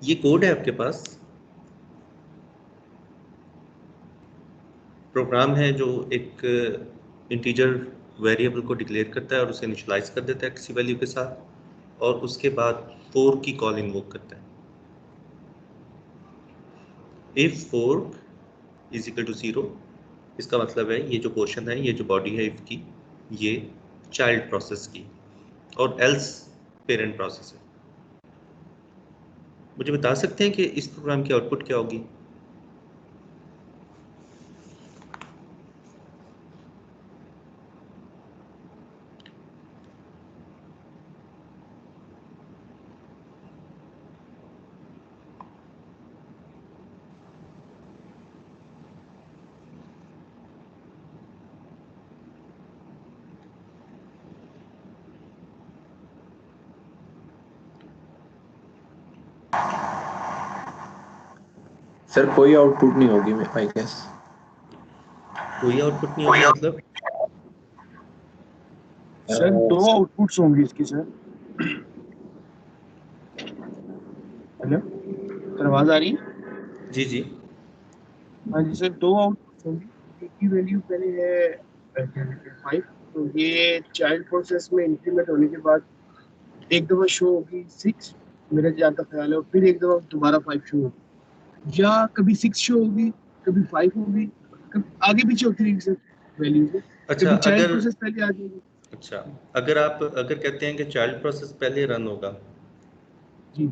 ये कोड है आपके पास, प्रोग्राम है जो एक इंटीजर वेरिएबल को डिक्लेयर करता है और उसे इनिशियलाइज कर देता है किसी वैल्यू के साथ, और उसके बाद 4 की कॉल इन्वोक करता है। इफ 4 इज इक्वल टू 0, इसका मतलब है ये जो पोर्शन है, ये जो बॉडी है इफ की, ये चाइल्ड प्रोसेस की, और एल्स पेरेंट प्रोसेस है। मुझे बता सकते हैं कि इस प्रोग्राम की आउटपुट क्या होगी? सर कोई आउटपुट नहीं होगी आई गेस। कोई आउटपुट नहीं होगी मतलब? सर 2 आउटपुट्स होंगी इसकी सर। हेलो सर, आवाज आ रही है? जी जी। हाँ जी सर, 2 आउटपुट्स होंगी। एक की वैल्यू पहले है 5, तो ये चाइल्ड प्रोसेस में इंक्रीमेंट होने के बाद एक दफा शो होगी 6, मेरा जहाँ तक ख्याल है, और फिर एक दफा दोबारा 5 शो होगी, या कभी 6 शो होगी, कभी 5 होगी, कभी आगे पीछे होती रहेगी सर वैल्यूज में। अच्छा, कभी चाइल्ड अगर प्रोसेस पहले आ जाएगी। अच्छा, अगर कहते हैं कि चाइल्ड प्रोसेस पहले रन होगा, जी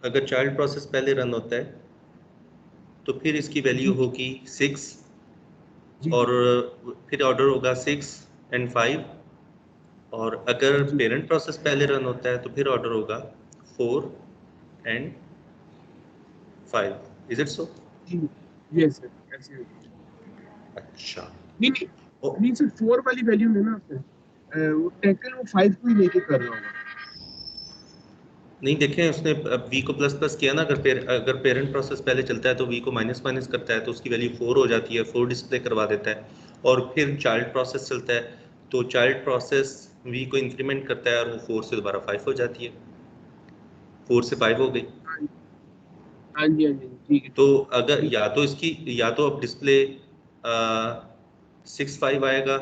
अगर चाइल्ड प्रोसेस पहले रन होता है तो फिर इसकी वैल्यू जी होगी 6, जी और फिर ऑर्डर होगा 6 एंड 5, और अगर जी पेरेंट प्रोसेस पहले रन होता है तो फिर ऑर्डर होगा 4 एंड 5। Is it so? जी। यस सर, ऐसे होगी। अच्छा। नहीं नहीं ओ, नहीं सर, 4 वाली वैल्यू है ना सर, वो टैकल वो 5 को ही लेके कर रहा होगा। नहीं देखें, उसने अब वी को प्लस प्लस किया ना, अगर पेरेंट प्रोसेस पहले चलता है तो वी को माइनस माइनस करता है, तो उसकी वैल्यू 4 हो जाती है, 4 डिस्प्ले करवा देता है। और फिर चाइल्ड प्रोसेस चलता है तो चाइल्ड प्रोसेस वी को इंक्रीमेंट करता है और वो 4 से दोबारा 5 हो जाती है, 4 से 5 हो गई। हाँ जी हाँ जी हाँ जी, ठीक है तो ठीक अगर है। या तो इसकी, या तो अब डिस्प्ले 6 5 आएगा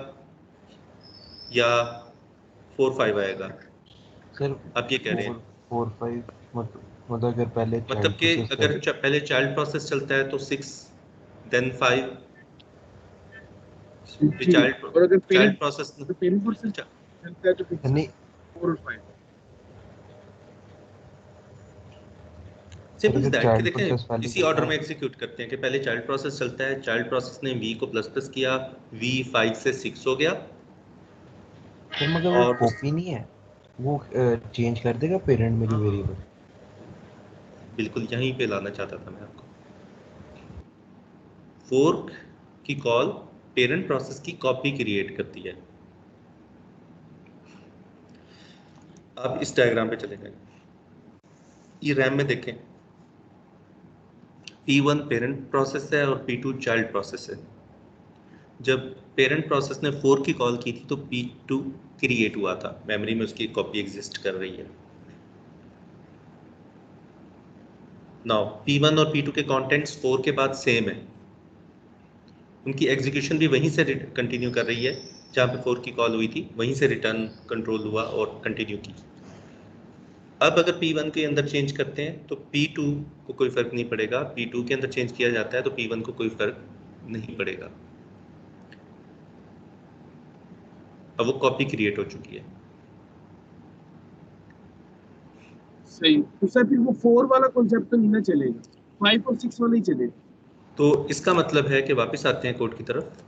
या 4 5 आएगा। सर आप ये कह रहे हैं 4 4 5, मतलब अगर पहले मतलब चाइल्ड कि प्रोसेस अगर पहले चाइल्ड प्रोसेस चलता है तो 6 देन 5, फिर जी, और अगर चाइल्ड पेरेंट प्रोसेस। तो पेरेंट प्रोसेस अच्छा, चलता है तो फिर नहीं 4 और 5। सर, सिंपल इज अगर दैट कि चाइल्ड प्रोसेस देखें पहले इसी चलता ऑर्डर है में एग्जीक्यूट करते हैं कि पहले चाइल्ड प्रोसेस चलता है, चाइल्ड प्रोसेस ने वी को प्लस प्लस किया, वी 5 से 6 हो गया, सर, मगर वो और उस कॉपी नहीं है, वो चेंज कर देगा पेरेंट में जो हाँ, वेरिएबल। बिल्कुल यहीं पे लाना चाहता था मैं आपको। फोर्क की कॉल पेरेंट प्रोसेस की कॉपी क्रिएट करती है। आप इस डायग्राम पे चले जाएं, ये रैम में देखें, P1 पेरेंट प्रोसेस है और P2 चाइल्ड प्रोसेस है। जब पेरेंट प्रोसेस ने 4 की कॉल की थी तो P2 क्रिएट हुआ था, मेमोरी में उसकी कॉपी एग्जिस्ट कर रही है। नाउ P1 और P2 के कंटेंट्स 4 के बाद सेम है, उनकी एग्जीक्यूशन भी वहीं से कंटिन्यू कर रही है जहाँ पे 4 की कॉल हुई थी, वहीं से रिटर्न कंट्रोल हुआ और कंटिन्यू की। अब अगर P1 के अंदर चेंज करते हैं तो P2 को कोई फर्क नहीं पड़ेगा, P2 के अंदर चेंज किया जाता है तो P1 को कोई फर्क नहीं पड़ेगा। अब वो कॉपी क्रिएट हो चुकी है। सही, तो सर फिर वो 4 वाला कॉन्सेप्ट तो नहीं ना चलेगा, 5 और 6 वाला ही चलेगा। तो इसका मतलब है कि वापस आते हैं कोड की तरफ।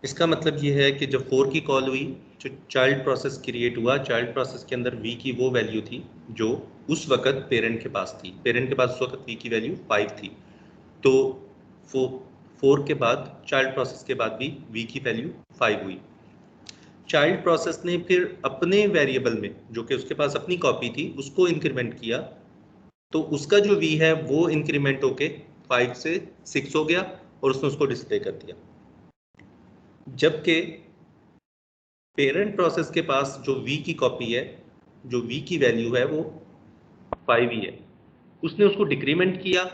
इसका मतलब ये है कि जब 4 की कॉल हुई, जो चाइल्ड प्रोसेस क्रिएट हुआ, चाइल्ड प्रोसेस के अंदर v की वो वैल्यू थी जो उस वक्त पेरेंट के पास थी, पेरेंट के पास उस वक्त v की वैल्यू 5 थी। तो 4 के बाद चाइल्ड प्रोसेस के बाद भी v की वैल्यू 5 हुई। चाइल्ड प्रोसेस ने फिर अपने वेरिएबल में, जो कि उसके पास अपनी कॉपी थी, उसको इंक्रीमेंट किया, तो उसका जो v है वो इंक्रीमेंट होके 5 से 6 हो गया और उसने उसको डिस्प्ले कर दिया। जबकि पेरेंट प्रोसेस के पास जो v की कॉपी है जो v की वैल्यू है वो 5 ही है, उसने उसको डिक्रीमेंट किया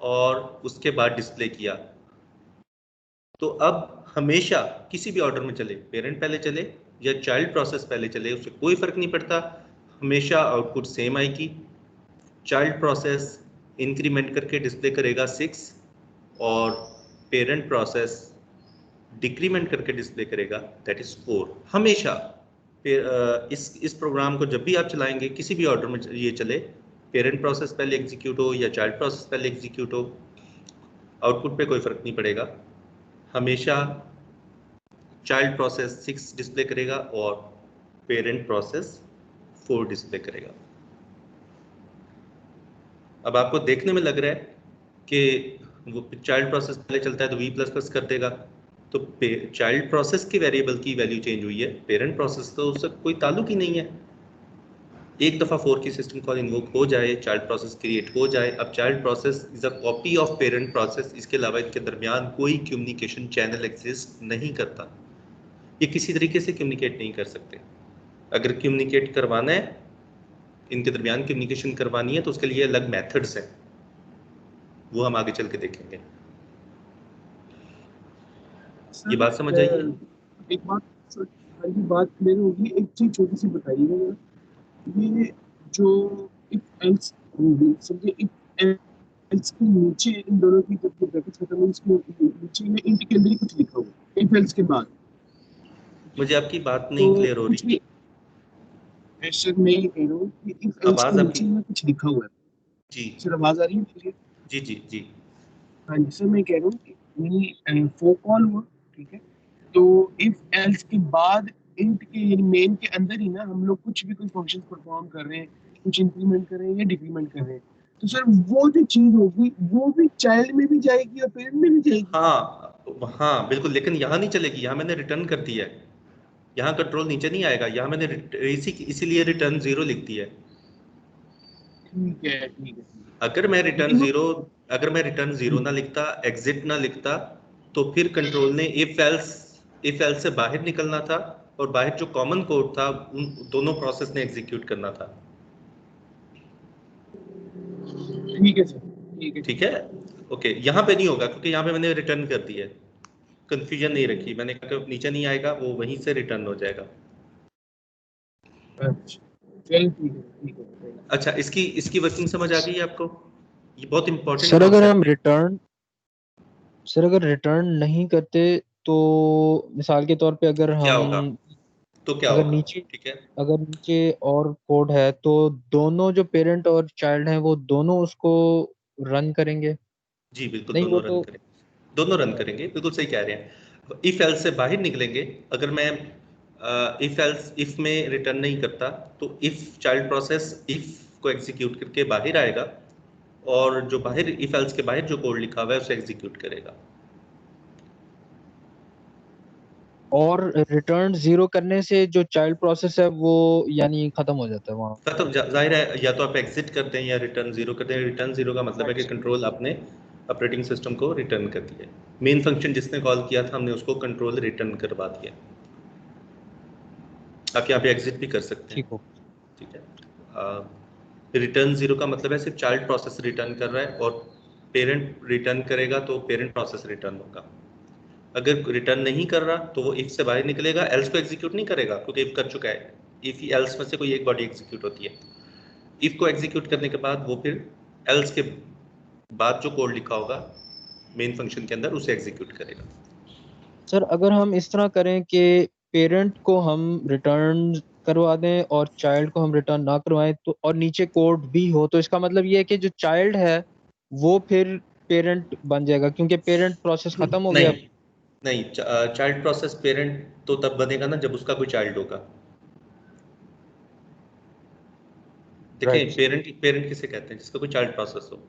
और उसके बाद डिस्प्ले किया। तो अब हमेशा किसी भी ऑर्डर में चले, पेरेंट पहले चले या चाइल्ड प्रोसेस पहले चले, उससे कोई फर्क नहीं पड़ता, हमेशा आउटपुट सेम आएगी। चाइल्ड प्रोसेस इंक्रीमेंट करके डिस्प्ले करेगा 6 और पेरेंट प्रोसेस डिक्रीमेंट करके डिस्प्ले करेगा दैट इज 4। हमेशा इस प्रोग्राम को जब भी आप चलाएंगे किसी भी ऑर्डर में ये चले, पेरेंट प्रोसेस पहले एग्जीक्यूट हो या चाइल्ड प्रोसेस पहले एग्जीक्यूट हो, आउटपुट पे कोई फर्क नहीं पड़ेगा, हमेशा चाइल्ड प्रोसेस 6 डिस्प्ले करेगा और पेरेंट प्रोसेस 4 डिस्प्ले करेगा। अब आपको देखने में लग रहा है कि वो चाइल्ड प्रोसेस पहले चलता है तो v++ कर देगा, तो चाइल्ड प्रोसेस की वेरिएबल की वैल्यू चेंज हुई है, पेरेंट प्रोसेस तो उससे कोई ताल्लुक ही नहीं है। एक दफ़ा 4 की सिस्टम कॉल इन्वोक हो जाए, चाइल्ड प्रोसेस क्रिएट हो जाए, अब child process is a copy of parent process, इसके अलावा इनके दरमियान कोई कम्युनिकेशन चैनल एग्जिस्ट नहीं करता, ये किसी तरीके से कम्युनिकेट नहीं कर सकते। अगर कम्युनिकेट करवाना है, इनके दरमियान कम्युनिकेशन करवानी है तो उसके लिए अलग मेथड्स हैं, वो हम आगे चल के देखेंगे। ये बात समझ आई है? एक बात सारी बात क्लियर होगी। एक चीज छोटी सी बताइएगा जरा, ये जो इफ एल्स होगी, समझे इफ एल्स के नीचे इन दोनों की जब ब्रैकेट्स खत्म हो, इसके नीचे में इंट के अंदर ही कुछ लिखा हुआ इफ एल्स के बाद। मुझे आपकी बात नहीं क्लियर हो कुछ रही। भी सर मैं ये कह रहा हूँ कि इफ एल्स आवाज के आपकी, नीचे में कुछ लिखा हुआ है। जी सर आवाज आ रही है मुझे? जी जी जी, हाँ जी सर, मैं कह रहा हूँ कि यानी फॉर कॉल हुआ, ठीक है, तो इफ एल्स के बाद इंट के यानी मेन के अंदर ही ना हम लोग कुछ भी कोई फंक्शन परफॉर्म कर रहे हैं, कुछ इंक्रीमेंट कर रहे हैं या डिक्रीमेंट कर रहे हैं, तो सर वो जो चीज होगी वो भी चाइल्ड में भी जाएगी और पेरेंट में भी जाएगी। हाँ हाँ बिल्कुल, लेकिन यहाँ नहीं चलेगी, यहाँ मैंने रिटर्न कर दिया है, यहाँ कंट्रोल नीचे नहीं आएगा, यहाँ मैंने इसीलिए रिटर्न 0 लिख दिया है। ठीक है ठीक है। अगर मैं रिटर्न लेकिन वो 0, अगर मैं रिटर्न 0 ना लिखता, एग्जिट ना लिखता, तो फिर कंट्रोल ने इफ एल्स से बाहर निकलना था और बाहर जो कॉमन कोड था उन दोनों प्रोसेस ने एग्जीक्यूट करना था। ठीक है सर, ठीक है। ठीक है, ओके, यहाँ पे नहीं होगा क्योंकि यहाँ पे मैंने रिटर्न कर दिया है, कंफ्यूजन नहीं रखी मैंने, कहा नीचे नहीं आएगा, वो वहीं से रिटर्न हो जाएगा। अच्छा चल ठीक है ठीक है। अच्छा, इसकी इसकी वर्किंग समझ आ गई है आपको? ये बहुत इंपॉर्टेंट सर अगर हम कॉन्सेप्ट है। रिटर्न सर अगर रिटर्न नहीं करते तो मिसाल के तौर पे अगर क्या हम होगा? तो क्या अगर होगा? नीचे ठीक है, अगर नीचे और कोड है तो दोनों जो पेरेंट और चाइल्ड हैं वो दोनों उसको रन करेंगे? जी बिल्कुल, नहीं वो दोनों रन तो करेंगे, दोनों रन करेंगे, बिल्कुल सही कह रहे हैं। इफ एल्स से बाहर निकलेंगे, अगर मैं इफ में रिटर्न नहीं करता तो इफ चाइल्ड प्रोसेस इफ को एग्जीक्यूट करके बाहर आएगा और जो बाहर इफ एल्स के बाहर जो कोड लिखा हुआ है उसे एग्जीक्यूट करेगा। और रिटर्न 0 करने से जो चाइल्ड प्रोसेस है वो यानी खत्म हो जाता है वहाँ। मतलब जाहिर है, या तो आप एग्जिट कर दें या रिटर्न 0 कर दें। रिटर्न 0 का मतलब है कि कंट्रोल आपने ऑपरेटिंग सिस्टम को रिटर्न कर दिया, मेन फंक्शन जिसने कॉल किया था हमने उसको कंट्रोल रिटर्न करवा दिया। आप यहाँ पे एग्जिट भी कर सकते हैं, ठीक हो। ठीक है। रिटर्न 0 का मतलब है सिर्फ चाइल्ड प्रोसेस रिटर्न कर रहा है और पेरेंट रिटर्न करेगा तो पेरेंट प्रोसेस रिटर्न होगा। अगर रिटर्न नहीं कर रहा तो वो इफ से बाहर निकलेगा, एल्स को एग्जीक्यूट नहीं करेगा क्योंकि इफ कर चुका है, इफ एल्स में से कोई एक बॉडी एग्जीक्यूट होती है। इफ को एग्जीक्यूट करने के बाद वो फिर एल्स के बाद जो कोड लिखा होगा मेन फंक्शन के अंदर उसे एग्जीक्यूट करेगा। सर अगर हम इस तरह करें कि पेरेंट को हम रिटर्न करवा दें और चाइल्ड को हम रिटर्न ना करवाएं तो और नीचे कोड भी हो, तो इसका मतलब ये है कि जो चाइल्ड है वो फिर पेरेंट बन जाएगा क्योंकि पेरेंट प्रोसेस खत्म हो गया। नहीं नहीं, चाइल्ड प्रोसेस पेरेंट तो तब बनेगा ना जब उसका कोई चाइल्ड होगा। देखें, राइट। पेरेंट पेरेंट किसे कहते हैं? जिसका कोई चाइल्ड प्रोसेस हो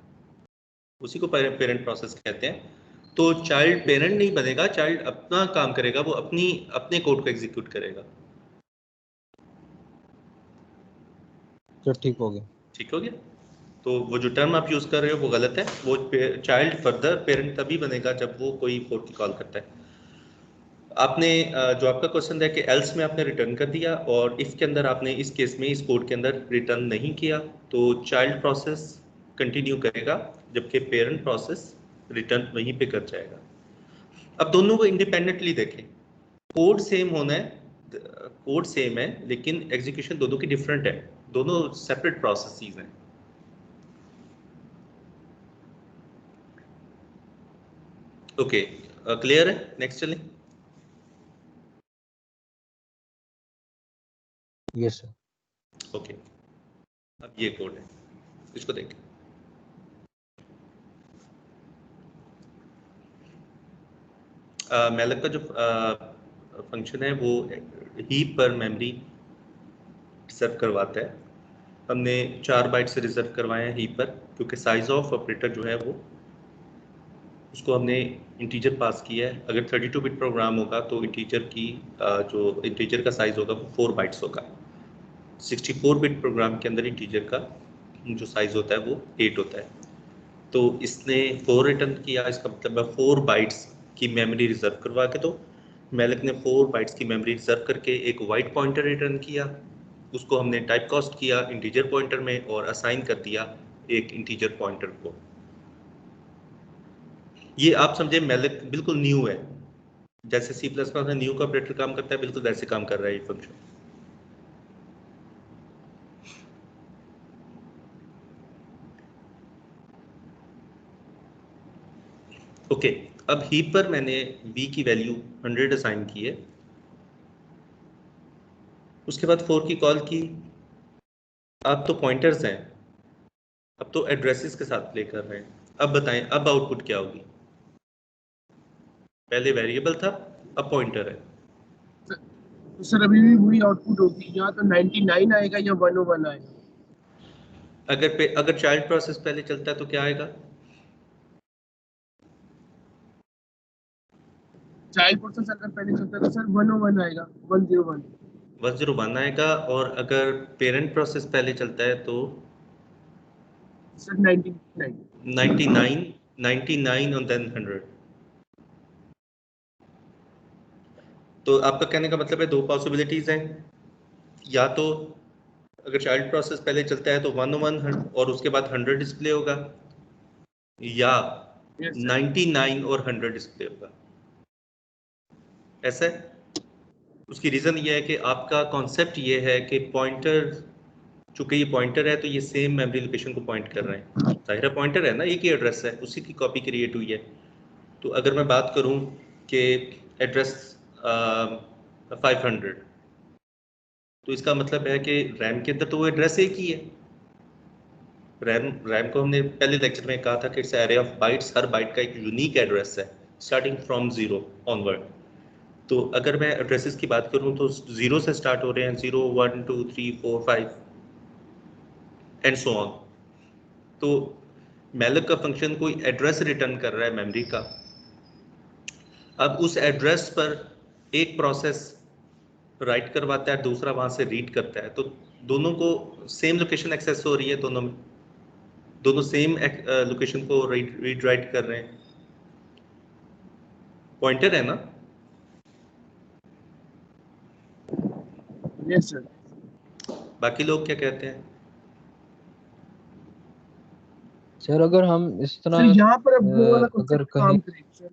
उसी को पेरेंट प्रोसेस कहते हैं। तो चाइल्ड पेरेंट नहीं बनेगा, चाइल्ड अपना काम करेगा, वो अपने कोड को एग्जीक्यूट करेगा। तो ठीक हो गया। ठीक हो गया? तो वो जो टर्म आप यूज कर रहे हो वो गलत है। वो चाइल्ड फर्दर पेरेंट तभी बनेगा जब वो कोई कोड की कॉल करता है। आपने जो आपका क्वेश्चन है कि एल्स में आपने रिटर्न कर दिया और इफ के अंदर आपने इस केस में इस कोड के अंदर रिटर्न नहीं किया तो चाइल्ड प्रोसेस कंटिन्यू करेगा जबकि पेरेंट प्रोसेस रिटर्न वहीं पे कर जाएगा। अब दोनों को इंडिपेंडेंटली देखें, कोड सेम होना है, कोड सेम है लेकिन एग्जीक्यूशन दोनों की डिफरेंट है, दोनों सेपरेट प्रोसेसेस हैं। ओके, क्लियर है? नेक्स्ट चलें। Yes sir. ओके, अब ये कोड है, इसको देखें। मैलक का जो फंक्शन है वो हीप पर मेमोरी रिजर्व करवाता है। हमने 4 बाइट्स रिजर्व करवाए हैं हीप पर क्योंकि साइज ऑफ ऑपरेटर जो है वो उसको हमने इंटीजर पास किया है। अगर 32 बिट प्रोग्राम होगा तो इंटीजर की जो इंटीजर का साइज होगा वो 4 बाइट्स होगा। 64 बिट प्रोग्राम के अंदर इंटीजर का जो साइज होता है वो 8 होता है। तो इसने 4 रिटर्न किया, इसका मतलब है 4 बाइट्स की मेमोरी रिजर्व करवा के। तो मैलक ने 4 बाइट्स की मेमोरी रिजर्व करके एक वाइट पॉइंटर रिटर्न किया, उसको हमने टाइप कास्ट किया इंटीजर पॉइंटर में और असाइन कर दिया एक इंटीजर पॉइंटर को। ये आप समझे मैलक बिल्कुल न्यू है, जैसे C++ में न्यू का ऑपरेटर काम करता है बिल्कुल वैसे काम कर रहा है ये फंक्शन। ओके, अब हीप पर मैंने v की वैल्यू 100 असाइन की है, उसके बाद 4 की कॉल की। अब तो पॉइंटर्स हैं, अब तो एड्रेसेस के साथ प्ले कर रहे हैं। अब बताएं अब आउटपुट क्या होगी? पहले वेरिएबल था, अब पॉइंटर है। तो सर अभी भी वही आउटपुट होगी, या तो 99 आएगा या 101 आएगा। अगर चाइल्ड प्रोसेस पहले चलता है तो क्या आएगा? चाइल्ड प्रोसेस अगर पहले चलता है तो सर 101 आएगा, 101। 101 आएगा, और अगर पेरेंट प्रोसेस पहले चलता है तो सर 99। 99 और देन 100। तो आपका कहने का मतलब है दो पॉसिबिलिटीज हैं, या तो अगर चाइल्ड प्रोसेस पहले चलता है तो 101 और उसके बाद 100 डिस्प्ले होगा, या Yes, sir. 99 और 100 डिस्प्ले होगा। ऐसा है। उसकी रीज़न ये है कि आपका कॉन्सेप्ट ये है कि पॉइंटर, चूंकि ये पॉइंटर है तो ये सेम मेमोरी लोकेशन को पॉइंट कर रहे हैं। जाहिर है पॉइंटर है ना, एक ही एड्रेस है, उसी की कॉपी क्रिएट हुई है। तो अगर मैं बात करूं कि एड्रेस 500, तो इसका मतलब है कि रैम के अंदर तो वो एड्रेस एक ही है। रैम को हमने पहले लेक्चर में कहा था कि इट्स एरे ऑफ बाइट्स, हर बाइट का एक यूनिक एड्रेस है स्टार्टिंग फ्रॉम 0 ऑनवर्ड। तो अगर मैं एड्रेसेस की बात करूं तो 0 से स्टार्ट हो रहे हैं, 0 1 2 3 4 5 एंड सो ऑन। तो मैलक का फंक्शन कोई एड्रेस रिटर्न कर रहा है मेमोरी का। अब उस एड्रेस पर एक प्रोसेस राइट करवाता है, दूसरा वहां से रीड करता है, तो दोनों को सेम लोकेशन एक्सेस हो रही है, दोनों सेम लोकेशन को रीड राइट कर रहे हैं। पॉइंटर है ना? Yes, sir. बाकी लोग क्या कहते हैं? सर अगर हम इस सर तरह यहाँ पर अब वो वाला अगर कॉन्सेप्ट कहें, काम करेगा सर।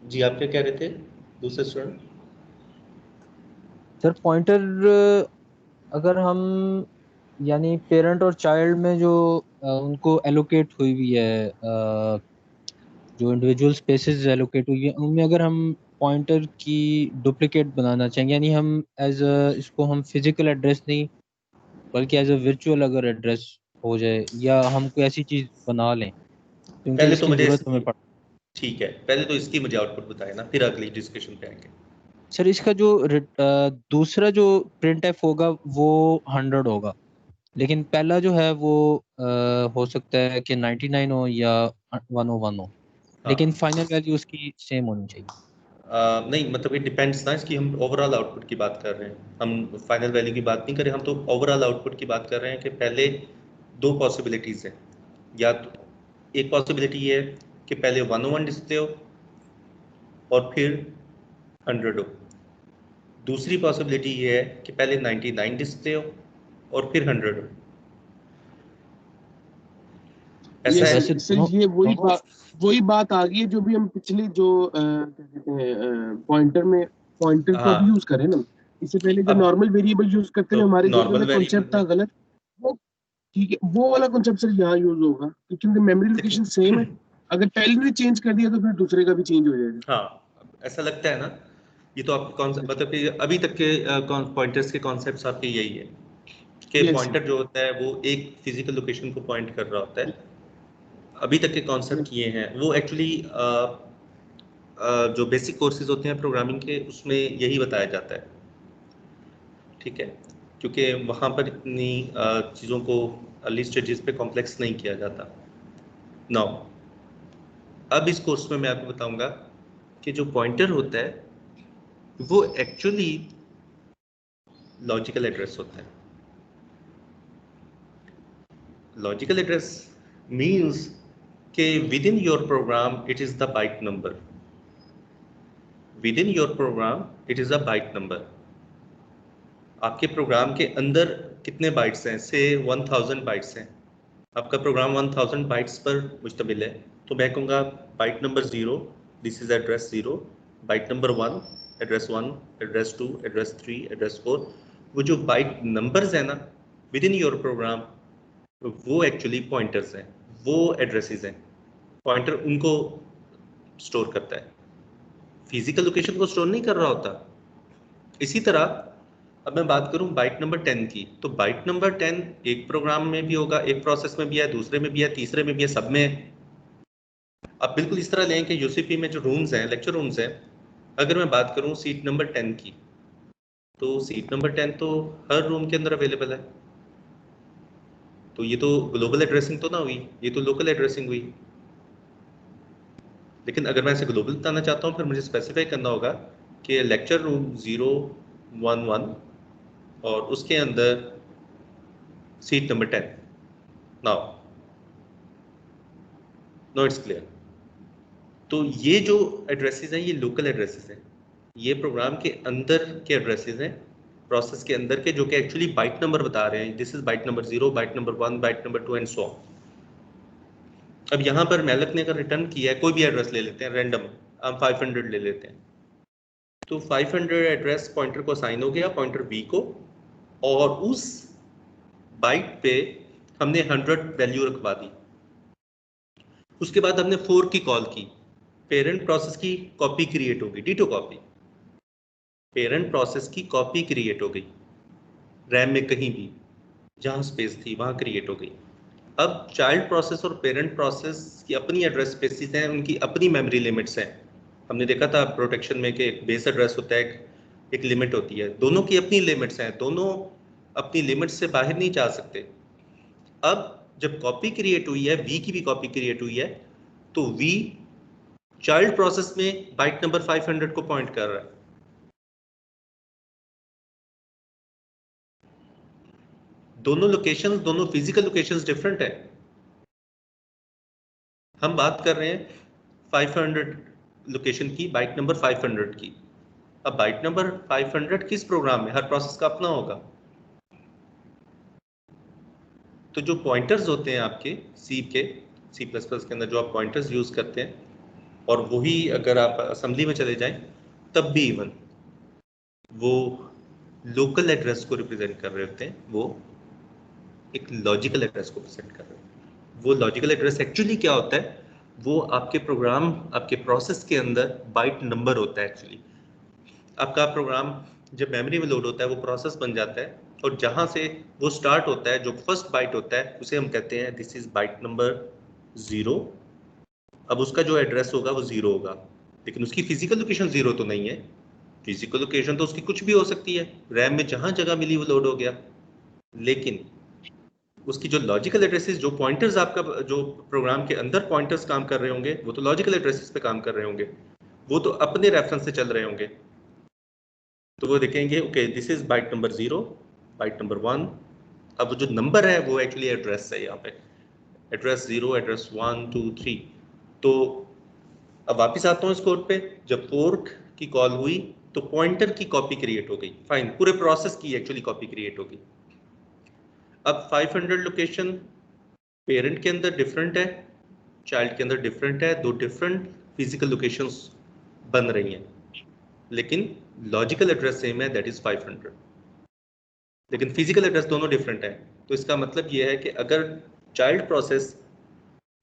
जी आप क्या कह रहे थे दूसरे स्टूडेंट? सर पॉइंटर अगर हम यानी पेरेंट और चाइल्ड में जो उनको एलोकेट हुई हुई है, जो इंडिविजुअल स्पेसेस एलोकेट हुई है उनमें अगर हम पॉइंटर की डुप्लीकेट बनाना चाहेंगे, यानी हम एज इसको हम फिजिकल एड्रेस नहीं बल्कि एज अ वर्चुअल अगर एड्रेस हो जाए, या हम कोई ऐसी चीज बना लें क्योंकि पहले तो इसकी मुझे जरूरत हमें पड़। ठीक है, पहले तो इसकी मुझे आउटपुट बताए ना, फिर अगली डिस्कशन पे आएंगे। सर इसका जो दूसरा जो प्रिंट एफ होगा वो 100 होगा, लेकिन पहला जो है वो हो सकता है कि 99 हो या 101 हो, लेकिन हाँ, फाइनल वैल्यू उसकी सेम होनी चाहिए। नहीं मतलब ये डिपेंड्स ना, इसकी हम ओवरऑल आउटपुट की बात कर रहे हैं, हम फाइनल वैल्यू की बात नहीं कर रहे, हम तो ओवरऑल आउटपुट की बात कर रहे हैं कि पहले दो पॉसिबिलिटीज़ हैं। या तो एक पॉसिबिलिटी ये है कि पहले 101 डिस्प्ले हो, और फिर 100 हो। दूसरी पॉसिबिलिटी ये है कि पहले 99 डिस्प्ले हो और फिर 100 हो। ऐसा है। वैसे सर ये वही बात आ गई है जो भी हम पिछले जो क्या कहते हैं पॉइंटर को अभी हाँ, यूज करें ना, इससे पहले जो अब नॉर्मल वेरिएबल यूज करते थे तो हमारे जो नॉर्मल वाला कॉन्सेप्ट वेरिएबल था है। गलत, वो ठीक है, वो वाला कॉन्सेप्ट सर यहाँ यूज होगा क्योंकि उनकी मेमोरी लोकेशन सेम है। अगर पहले ने चेंज कर दिया तो फिर दूसरे का भी चेंज हो जाएगा। हाँ, ऐसा लगता है ना। ये तो आपके कॉन्सेप्ट मतलब कि अभी तक के पॉइंटर्स के कॉन्सेप्ट्स आपके यही है कि यस पॉइंटर जो होता है वो एक फिजिकल लोकेशन को पॉइंट कर रहा होता है। अभी तक के कॉन्सेप्ट ये हैं, वो एक्चुअली जो बेसिक कोर्सेज होते हैं प्रोग्रामिंग के उसमें यही बताया जाता है, ठीक है, क्योंकि वहाँ पर इतनी चीज़ों को अर्ली स्टेजेस पे कॉम्प्लेक्स नहीं किया जाता। नाउ अब इस कोर्स में मैं आपको बताऊंगा कि जो पॉइंटर होता है वो एक्चुअली लॉजिकल एड्रेस होता है। लॉजिकल एड्रेस मीन्स कि within your program it is the byte number. Within your program it is a byte number. आपके प्रोग्राम के अंदर कितने बाइट्स हैं? से 1000 बाइट्स हैं। आपका प्रोग्राम 1000 बाइट्स पर मुश्तमिल है, तो मैं कहूँगा byte number 0 this is address 0, byte number 1 address 1, address 2, address 3, address 4। वो जो बाइट नंबर्स हैं ना विद इन योर प्रोग्राम, वो एक्चुअली पॉइंटर्स हैं, वो एड्रेसेस हैं। पॉइंटर उनको स्टोर करता है, फिजिकल लोकेशन को स्टोर नहीं कर रहा होता। इसी तरह अब मैं बात करूं बाइट नंबर 10 की, तो बाइट नंबर 10 एक प्रोग्राम में भी होगा, एक प्रोसेस में भी है, दूसरे में भी है, तीसरे में भी है, सब में है। अब बिल्कुल इस तरह लें कि यूसीपी में जो रूम्स हैं, लेक्चर रूम्स हैं, अगर मैं बात करूं सीट नंबर 10 की, तो सीट नंबर 10 तो हर रूम के अंदर अवेलेबल है। तो ये तो ग्लोबल एड्रेसिंग तो ना हुई, ये तो लोकल एड्रेसिंग हुई। लेकिन अगर मैं इसे ग्लोबल बताना चाहता हूँ फिर मुझे स्पेसिफाई करना होगा कि लेक्चर रूम 011 और उसके अंदर seat number 10। Now it's clear. तो ये जो एड्रेसेस हैं ये लोकल एड्रेसेस हैं, ये प्रोग्राम के अंदर के एड्रेसेस हैं, प्रोसेस के अंदर के, जो कि एक्चुअली बाइट नंबर बता रहे हैं। This is byte number 0, byte number 1, byte number 2 and so on. अब यहाँ पर मैलक ने अगर रिटर्न किया है, कोई भी एड्रेस ले लेते हैं रैंडम, हम 500 ले लेते हैं, तो 500 एड्रेस पॉइंटर को असाइन हो गया, पॉइंटर बी को, और उस बाइट पे हमने 100 वैल्यू रखवा दी। उसके बाद हमने 4 की कॉल की, पेरेंट प्रोसेस की कॉपी क्रिएट होगी, डिटो कॉपी, पेरेंट प्रोसेस की कॉपी क्रिएट हो गई रैम में, कहीं भी जहां स्पेस थी वहां क्रिएट हो गई। अब चाइल्ड प्रोसेस और पेरेंट प्रोसेस की अपनी एड्रेस स्पेसिस हैं, उनकी अपनी मेमोरी लिमिट्स हैं। हमने देखा था प्रोटेक्शन में कि एक बेस एड्रेस होता है, एक लिमिट होती है, दोनों की अपनी लिमिट्स हैं, दोनों अपनी लिमिट्स से बाहर नहीं जा सकते। अब जब कॉपी क्रिएट हुई है, वी की भी कॉपी क्रिएट हुई है, तो वी चाइल्ड प्रोसेस में बाइट नंबर 500 को पॉइंट कर रहा है। दोनों लोकेशंस, दोनों फिजिकल लोकेशंस डिफरेंट है। हम बात कर रहे हैं 500 लोकेशन की, बाइट नंबर 500 की। अब बाइट नंबर 500 किस प्रोग्राम में, हर प्रोसेस का अपना होगा। तो जो पॉइंटर्स होते हैं आपके सी प्लस प्लस के अंदर जो आप पॉइंटर्स यूज करते हैं, और वही अगर आप असेंबली में चले जाएं तब भी इवन वो लोकल एड्रेस को रिप्रेजेंट कर रहे होते हैं, वो एक लॉजिकल एड्रेस को प्रेजेंट कर रहे हैं। वो लॉजिकल एड्रेस एक्चुअली क्या होता है, वो आपके प्रोग्राम, आपके प्रोसेस के अंदर बाइट नंबर होता है। एक्चुअली आपका प्रोग्राम जब मेमोरी में लोड होता है वो प्रोसेस बन जाता है, और जहां से वो स्टार्ट होता है, जो फर्स्ट बाइट होता है उसे हम कहते हैं दिस इज बाइट नंबर 0। अब उसका जो एड्रेस होगा वो 0 होगा, लेकिन उसकी फिजिकल लोकेशन 0 तो नहीं है। फिजिकल लोकेशन तो उसकी कुछ भी हो सकती है, रैम में जहां जगह मिली वो लोड हो गया। लेकिन उसकी जो लॉजिकल एड्रेसेस, जो पॉइंटर्स आपका जो प्रोग्राम के अंदर पॉइंटर्स काम कर रहे होंगे, वो तो लॉजिकल एड्रेसेस पे काम कर रहे होंगे, वो तो अपने रेफरेंस से चल रहे होंगे। तो वो देखेंगे okay this is byte number 0, byte number 1। अब जो नंबर है वो एक्चुअली एड्रेस है, यहाँ पे एड्रेस 0, एड्रेस 1, 2, 3। तो अब वापस आता हूँ इस कोड पे, जब फोर्क की कॉल हुई तो पॉइंटर की कॉपी क्रिएट हो गई, फाइन, पूरे प्रोसेस की एक्चुअली कॉपी क्रिएट होगी। अब 500 लोकेशन पेरेंट के अंदर डिफरेंट है, चाइल्ड के अंदर डिफरेंट है, दो डिफरेंट फिजिकल लोकेशंस बन रही हैं, लेकिन लॉजिकल एड्रेस सेम है, दैट इज 500, लेकिन फिजिकल एड्रेस दोनों डिफरेंट है। तो इसका मतलब यह है कि अगर चाइल्ड प्रोसेस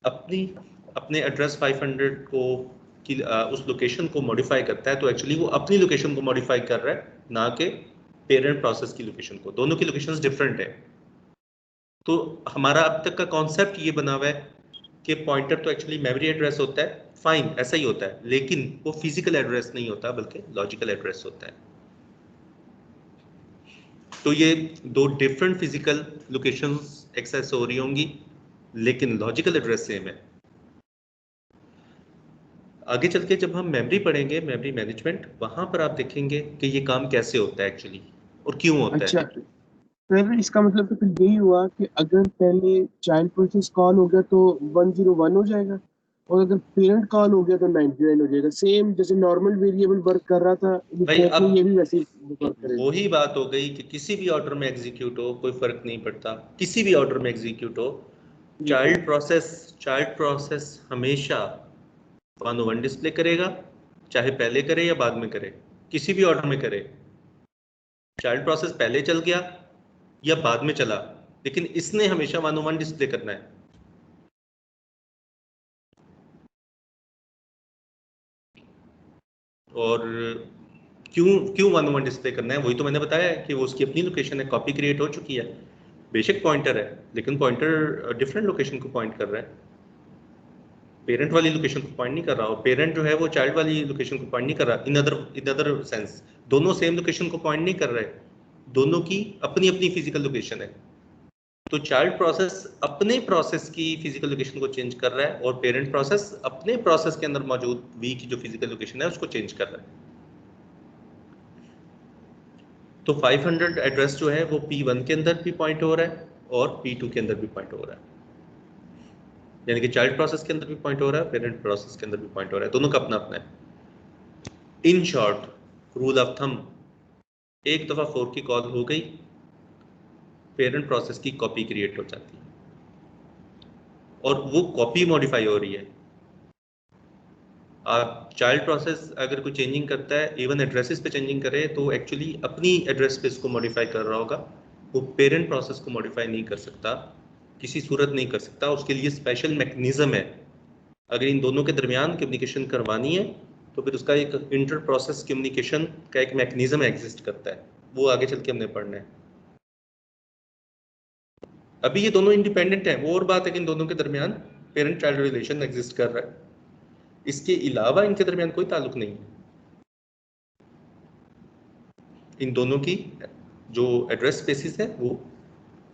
अपने एड्रेस 500 को उस लोकेशन को मॉडिफाई करता है, तो एक्चुअली वो अपनी लोकेशन को मॉडिफाई कर रहा है, ना कि पेरेंट प्रोसेस की लोकेशन को। दोनों की लोकेशंस डिफरेंट है। तो हमारा अब तक का कॉन्सेप्ट ये बना हुआ है कि पॉइंटर तो एक्चुअली मेमोरी एड्रेस होता है, फाइन, ऐसा ही होता है, लेकिन वो फिजिकल एड्रेस नहीं होता बल्कि लॉजिकल एड्रेस होता है। तो ये दो डिफरेंट फिजिकल लोकेशंस एक्सेस हो रही होंगी, लेकिन लॉजिकल एड्रेस सेम है। आगे चल के जब हम मेमोरी पढ़ेंगे, मेमोरी मैनेजमेंट, वहां पर आप देखेंगे कि ये काम कैसे होता है एक्चुअली और क्यों होता अच्छा, है। फिर इसका मतलब तो फिर यही हुआ कि अगर पहले चाइल्ड प्रोसेस कॉल हो गया तो 101 हो जाएगा, और अगर पेरेंट कॉल हो गया तो 99 हो जाएगा। सेम जैसे नॉर्मल वेरिएबल वर्क कर रहा था, भाई फोर्क में अब ये भी वैसे ही वर्क करेगा। वही बात हो गई कि किसी भी ऑर्डर में एग्जीक्यूट हो, कोई फर्क नहीं पड़ता, किसी भी ऑर्डर में एग्जीक्यूट हो, चाइल्ड प्रोसेस हमेशा 101 डिस्प्ले करेगा, चाहे पहले करे या बाद में करे, किसी भी ऑर्डर में करे। चाइल्ड प्रोसेस पहले चल गया या बाद में चला, लेकिन इसने हमेशा 101 डिस्प्ले करना है। और क्यों क्यों 101 डिस्प्ले करना है, वही तो मैंने बताया है कि वो उसकी अपनी लोकेशन है, कॉपी क्रिएट हो चुकी है। बेशक पॉइंटर है, लेकिन पॉइंटर डिफरेंट लोकेशन को पॉइंट कर रहा है, पेरेंट वाली लोकेशन को पॉइंट नहीं कर रहा, और पेरेंट जो है वो चाइल्ड वाली लोकेशन को पॉइंट नहीं कर रहा। इन अदर सेंस दोनों सेम लोकेशन को पॉइंट नहीं कर रहे, दोनों की अपनी अपनी फिजिकल लोकेशन है। तो चाइल्ड प्रोसेस अपने प्रोसेस की फिजिकल लोकेशन को चेंज कर रहा है, और पेरेंट प्रोसेस अपने प्रोसेस के अंदर मौजूद वी की जो फिजिकल लोकेशन है उसको चेंज कर रहा है। तो 500 एड्रेस जो है वो P1 के अंदर भी पॉइंट हो रहा है और P2 के अंदर भी पॉइंट हो रहा है, यानी कि चाइल्ड प्रोसेस के अंदर भी पॉइंट हो रहा है, पेरेंट प्रोसेस के अंदर भी पॉइंट हो रहा है, दोनों का अपना अपना है। In short, rule of thumb, एक दफा 4 की कॉल हो गई, पेरेंट प्रोसेस की कॉपी क्रिएट हो जाती है, और वो कॉपी मॉडिफाई हो रही है। आप चाइल्ड प्रोसेस अगर कोई चेंजिंग करता है, इवन एड्रेसेस पे चेंजिंग करे, तो एक्चुअली अपनी एड्रेस स्पेस को मॉडिफाई कर रहा होगा, वो पेरेंट प्रोसेस को मॉडिफाई नहीं कर सकता, किसी सूरत नहीं कर सकता। उसके लिए स्पेशल मैकेनिज्म है। अगर इन दोनों के दरमियान कम्युनिकेशन करवानी है तो फिर उसका एक इंटर प्रोसेस कम्युनिकेशन का एक मैकेनिज्म एग्जिस्ट करता है, वो आगे चल के हमने पढ़ना है। अभी ये दोनों इंडिपेंडेंट हैं, वो और बात है कि इन दोनों के दरमियान पेरेंट चाइल्ड रिलेशन एग्जिस्ट कर रहा है, इसके अलावा इनके दरमियान कोई ताल्लुक नहीं है। इन दोनों की जो एड्रेस स्पेसिस है वो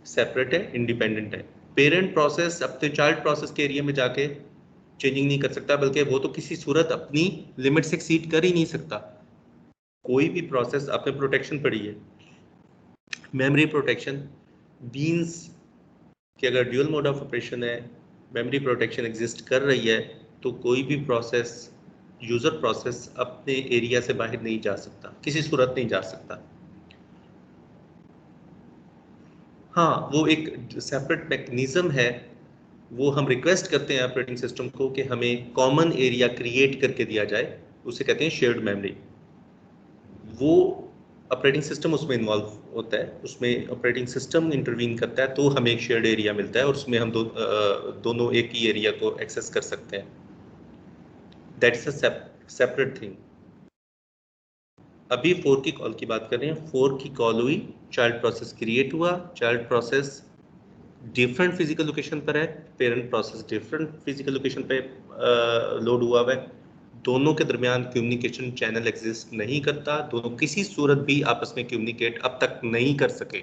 सेपरेट है, इंडिपेंडेंट है। पेरेंट प्रोसेस अपने चाइल्ड प्रोसेस के एरिया में जाके चेंजिंग नहीं कर सकता, बल्कि वो तो किसी सूरत अपनी लिमिट से एक्सीड कर ही नहीं सकता। कोई भी प्रोसेस, आपने प्रोटेक्शन पढ़ी है, मेमोरी प्रोटेक्शन, बीन्स कि अगर ड्यूल मोड ऑफ ऑपरेशन है, मेमोरी प्रोटेक्शन एग्जिस्ट कर रही है, तो कोई भी प्रोसेस, यूजर प्रोसेस अपने एरिया से बाहर नहीं जा सकता, किसी सूरत नहीं जा सकता। हाँ, वो एक सेपरेट मैकेनिज्म है, वो हम रिक्वेस्ट करते हैं ऑपरेटिंग सिस्टम को कि हमें कॉमन एरिया क्रिएट करके दिया जाए, उसे कहते हैं शेयर्ड मेमोरी। वो ऑपरेटिंग सिस्टम उसमें इन्वॉल्व होता है, उसमें ऑपरेटिंग सिस्टम इंटरवीन करता है, तो हमें एक शेयर्ड एरिया मिलता है और उसमें हम दोनों एक ही एरिया को एक्सेस कर सकते हैं। That's a separate thing. अभी 4 की कॉल की बात कर रहे हैं। 4 की कॉल हुई, चाइल्ड प्रोसेस क्रिएट हुआ, child process different physical location पर है, parent process different physical location पे लोड हुआ है। दोनों के दरमियान कम्युनिकेशन चैनल एग्जिस्ट नहीं करता, दोनों किसी सूरत भी आपस में कम्युनिकेट अब तक नहीं कर सके,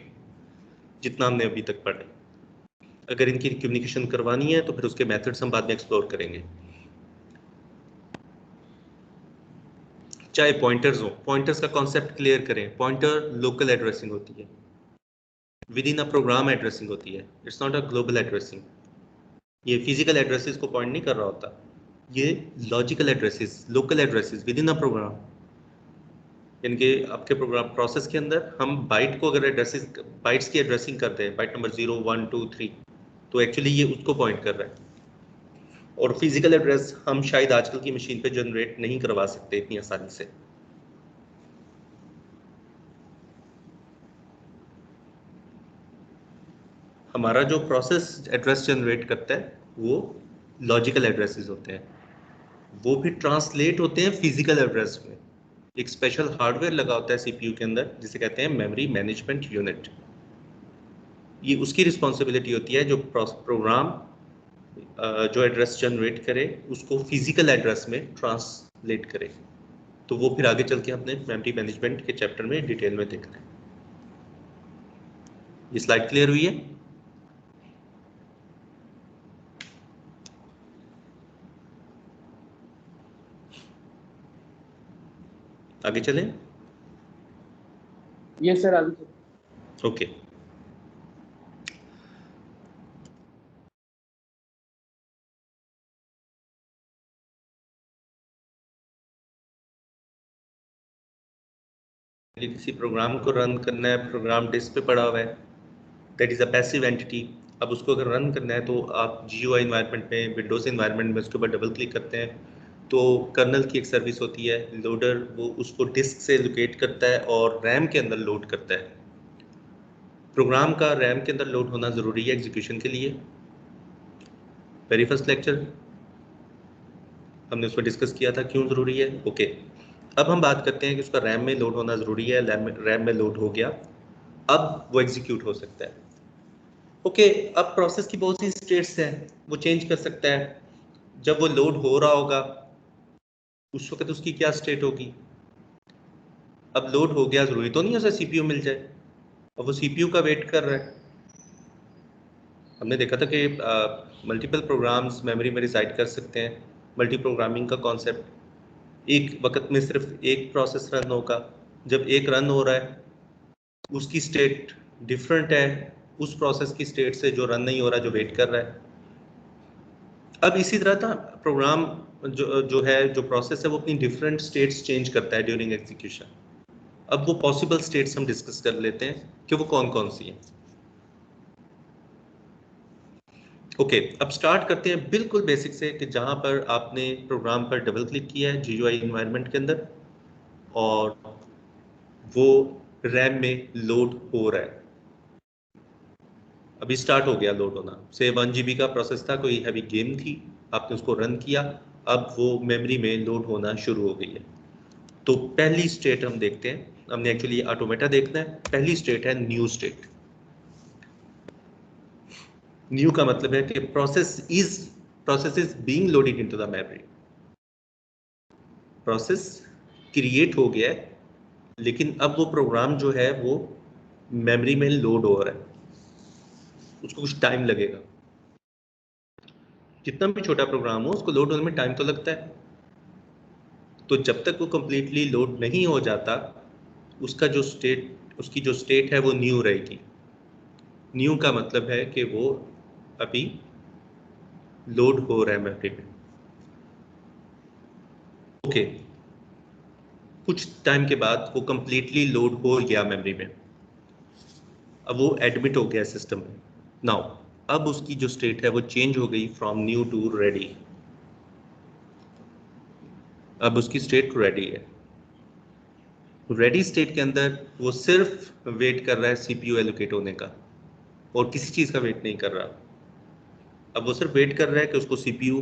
जितना हमने अभी तक पढ़े। अगर इनकी कम्युनिकेशन करवानी है तो फिर उसके मेथड्स हम बाद में एक्सप्लोर करेंगे। चाहे पॉइंटर्स हो, पॉइंटर्स का कॉन्सेप्ट क्लियर करें। पॉइंटर लोकल एड्रेसिंग होती है, within a program addressing होती है, it's not a global addressing. ये फिजिकल एड्रेसेस को पॉइंट नहीं कर रहा होता। ये logical addresses, local addresses within a program, यानी कि आपके प्रोग्राम प्रोसेस के अंदर हम बाइट को अगर एड्रेसेस, बाइट्स की एड्रेसिंग करते हैं, बाइट नंबर 0 1 2 3, तो एक्चुअली ये उसको पॉइंट कर रहा है। और फिजिकल एड्रेस हम शायद आजकल की मशीन पे जनरेट नहीं करवा सकते इतनी आसानी से। हमारा जो प्रोसेस एड्रेस जनरेट करता है वो लॉजिकल एड्रेसेस होते हैं, वो भी ट्रांसलेट होते हैं फिजिकल एड्रेस में। एक स्पेशल हार्डवेयर लगा होता है सीपीयू के अंदर जिसे कहते हैं मेमोरी मैनेजमेंट यूनिट। ये उसकी रिस्पॉन्सिबिलिटी होती है जो प्रोग्राम जो एड्रेस जनरेट करे उसको फिजिकल एड्रेस में ट्रांसलेट करे। तो वो फिर आगे चल के अपने मेमोरी मैनेजमेंट के चैप्टर में डिटेल में देखना है। ये स्लाइड क्लियर हुई है? आगे चलें? यस सर, आगे चलिए। ओके। किसी प्रोग्राम को रन करना है, प्रोग्राम डिस्क पे पड़ा हुआ है, that is a passive entity. अब उसको अगर रन करना है तो आप GUI इन्वायरमेंट में, विंडोज़ इन्वायरमेंट में उसके ऊपर डबल क्लिक करते हैं तो कर्नल की एक सर्विस होती है लोडर, वो उसको डिस्क से लोकेट करता है और रैम के अंदर लोड करता है। प्रोग्राम का रैम के अंदर लोड होना ज़रूरी है एग्जीक्यूशन के लिए। वेरी फर्स्ट लेक्चर हमने उसको डिस्कस किया था क्यों ज़रूरी है। ओके, अब हम बात करते हैं कि उसका रैम में लोड होना ज़रूरी है। रैम में लोड हो गया, अब वो एग्जीक्यूट हो सकता है। ओके, अब प्रोसेस की बहुत सी स्टेट्स हैं, वो चेंज कर सकता है। जब वो लोड हो रहा होगा उस वक्त उसकी क्या स्टेट होगी। अब लोड हो गया, ज़रूरी तो नहीं है उसे CPU मिल जाए, अब वो CPU का वेट कर रहा है। हमने देखा था कि मल्टीपल प्रोग्राम्स मेमोरी में रिसाइड कर सकते हैं। मल्टी प्रोग्रामिंग का कॉन्सेप्ट, एक वक्त में सिर्फ एक प्रोसेस रन होगा। जब एक रन हो रहा है उसकी स्टेट डिफरेंट है उस प्रोसेस की स्टेट से जो रन नहीं हो रहा, जो वेट कर रहा है। अब इसी तरह था प्रोग्राम जो है, जो प्रोसेस है, वो अपनी डिफरेंट स्टेट्स चेंज करता है ड्यूरिंग एग्जीक्यूशन। अब वो पॉसिबल स्टेट्स हम डिस्कस कर लेते हैं कि वो कौन कौन सी हैं। ओके, अब स्टार्ट करते हैं बिल्कुल बेसिक से कि जहां पर आपने प्रोग्राम पर डबल क्लिक किया है GUI इन्वायरमेंट के अंदर और वो रैम में लोड हो रहा है। अभी स्टार्ट हो गया लोड होना, से 1 GB का प्रोसेस था, कोई हैवी गेम थी, आपने उसको रन किया, अब वो मेमोरी में लोड होना शुरू हो गई है। तो पहली स्टेट हम देखते हैं, हमने एक्चुअली ऑटोमेटा देखना है। पहली स्टेट है न्यू स्टेट। न्यू का मतलब है कि process is being loaded into the memory. Process create हो गया है लेकिन अब वो प्रोग्राम जो है वो मेमोरी में लोड हो रहा है, उसको कुछ टाइम लगेगा। जितना भी छोटा प्रोग्राम हो उसको लोड होने में टाइम तो लगता है। तो जब तक वो कंप्लीटली लोड नहीं हो जाता उसकी जो स्टेट है वो न्यू रहेगी। न्यू का मतलब है कि वो अभी लोड हो रहा है मेमोरी में। ओके, कुछ टाइम के बाद वो कंप्लीटली लोड हो गया मेमोरी में, अब वो एडमिट हो गया सिस्टम में। नाउ अब उसकी जो स्टेट है वो चेंज हो गई फ्रॉम न्यू टू रेडी। अब उसकी स्टेट रेडी है। रेडी स्टेट के अंदर वो सिर्फ वेट कर रहा है CPU एलोकेट होने का और किसी चीज़ का वेट नहीं कर रहा। अब वो सिर्फ वेट कर रहा है कि उसको CPU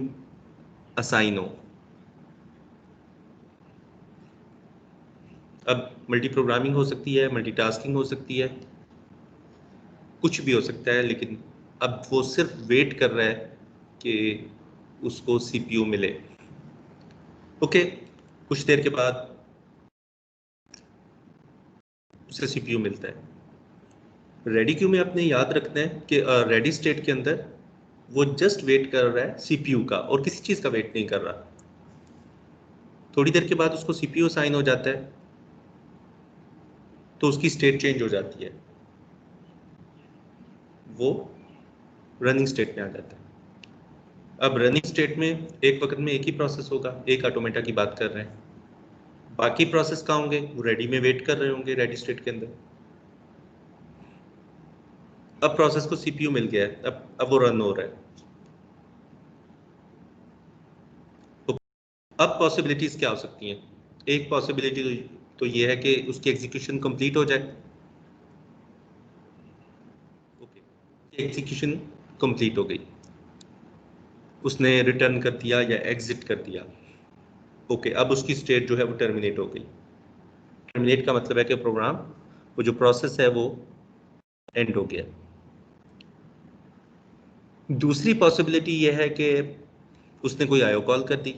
असाइन हो। अब मल्टी प्रोग्रामिंग हो सकती है, मल्टीटास्किंग हो सकती है, कुछ भी हो सकता है, लेकिन अब वो सिर्फ वेट कर रहा है कि उसको CPU मिले। ओके, कुछ देर के बाद उसे CPU मिलता है। रेडी क्यू में आपने याद रखना है कि रेडी स्टेट के अंदर वो जस्ट वेट कर रहा है CPU का और किसी चीज़ का वेट नहीं कर रहा। थोड़ी देर के बाद उसको CPU असाइन हो जाता है तो उसकी स्टेट चेंज हो जाती है, वो रनिंग स्टेट में आ जाता है। अब रनिंग स्टेट में एक वक्त में एक ही प्रोसेस होगा, एक ऑटोमेटा की बात कर रहे हैं, बाकी प्रोसेस कहाँ होंगे, वो रेडी में वेट कर रहे होंगे रेडी स्टेट के अंदर। अब प्रोसेस को सीपीयू मिल गया है, अब वो रन हो रहा है। तो अब पॉसिबिलिटीज क्या हो सकती हैं? एक पॉसिबिलिटी तो ये है कि उसकी एग्जीक्यूशन कंप्लीट हो जाए। ओके, एग्जीक्यूशन कंप्लीट हो गई, उसने रिटर्न कर दिया या एग्जिट कर दिया। ओके, अब उसकी स्टेट जो है वो टर्मिनेट हो गई। टर्मिनेट का मतलब है कि प्रोग्राम, वो जो प्रोसेस है वो एंड हो गया। दूसरी पॉसिबिलिटी ये है कि उसने कोई आईओ कॉल कर दी।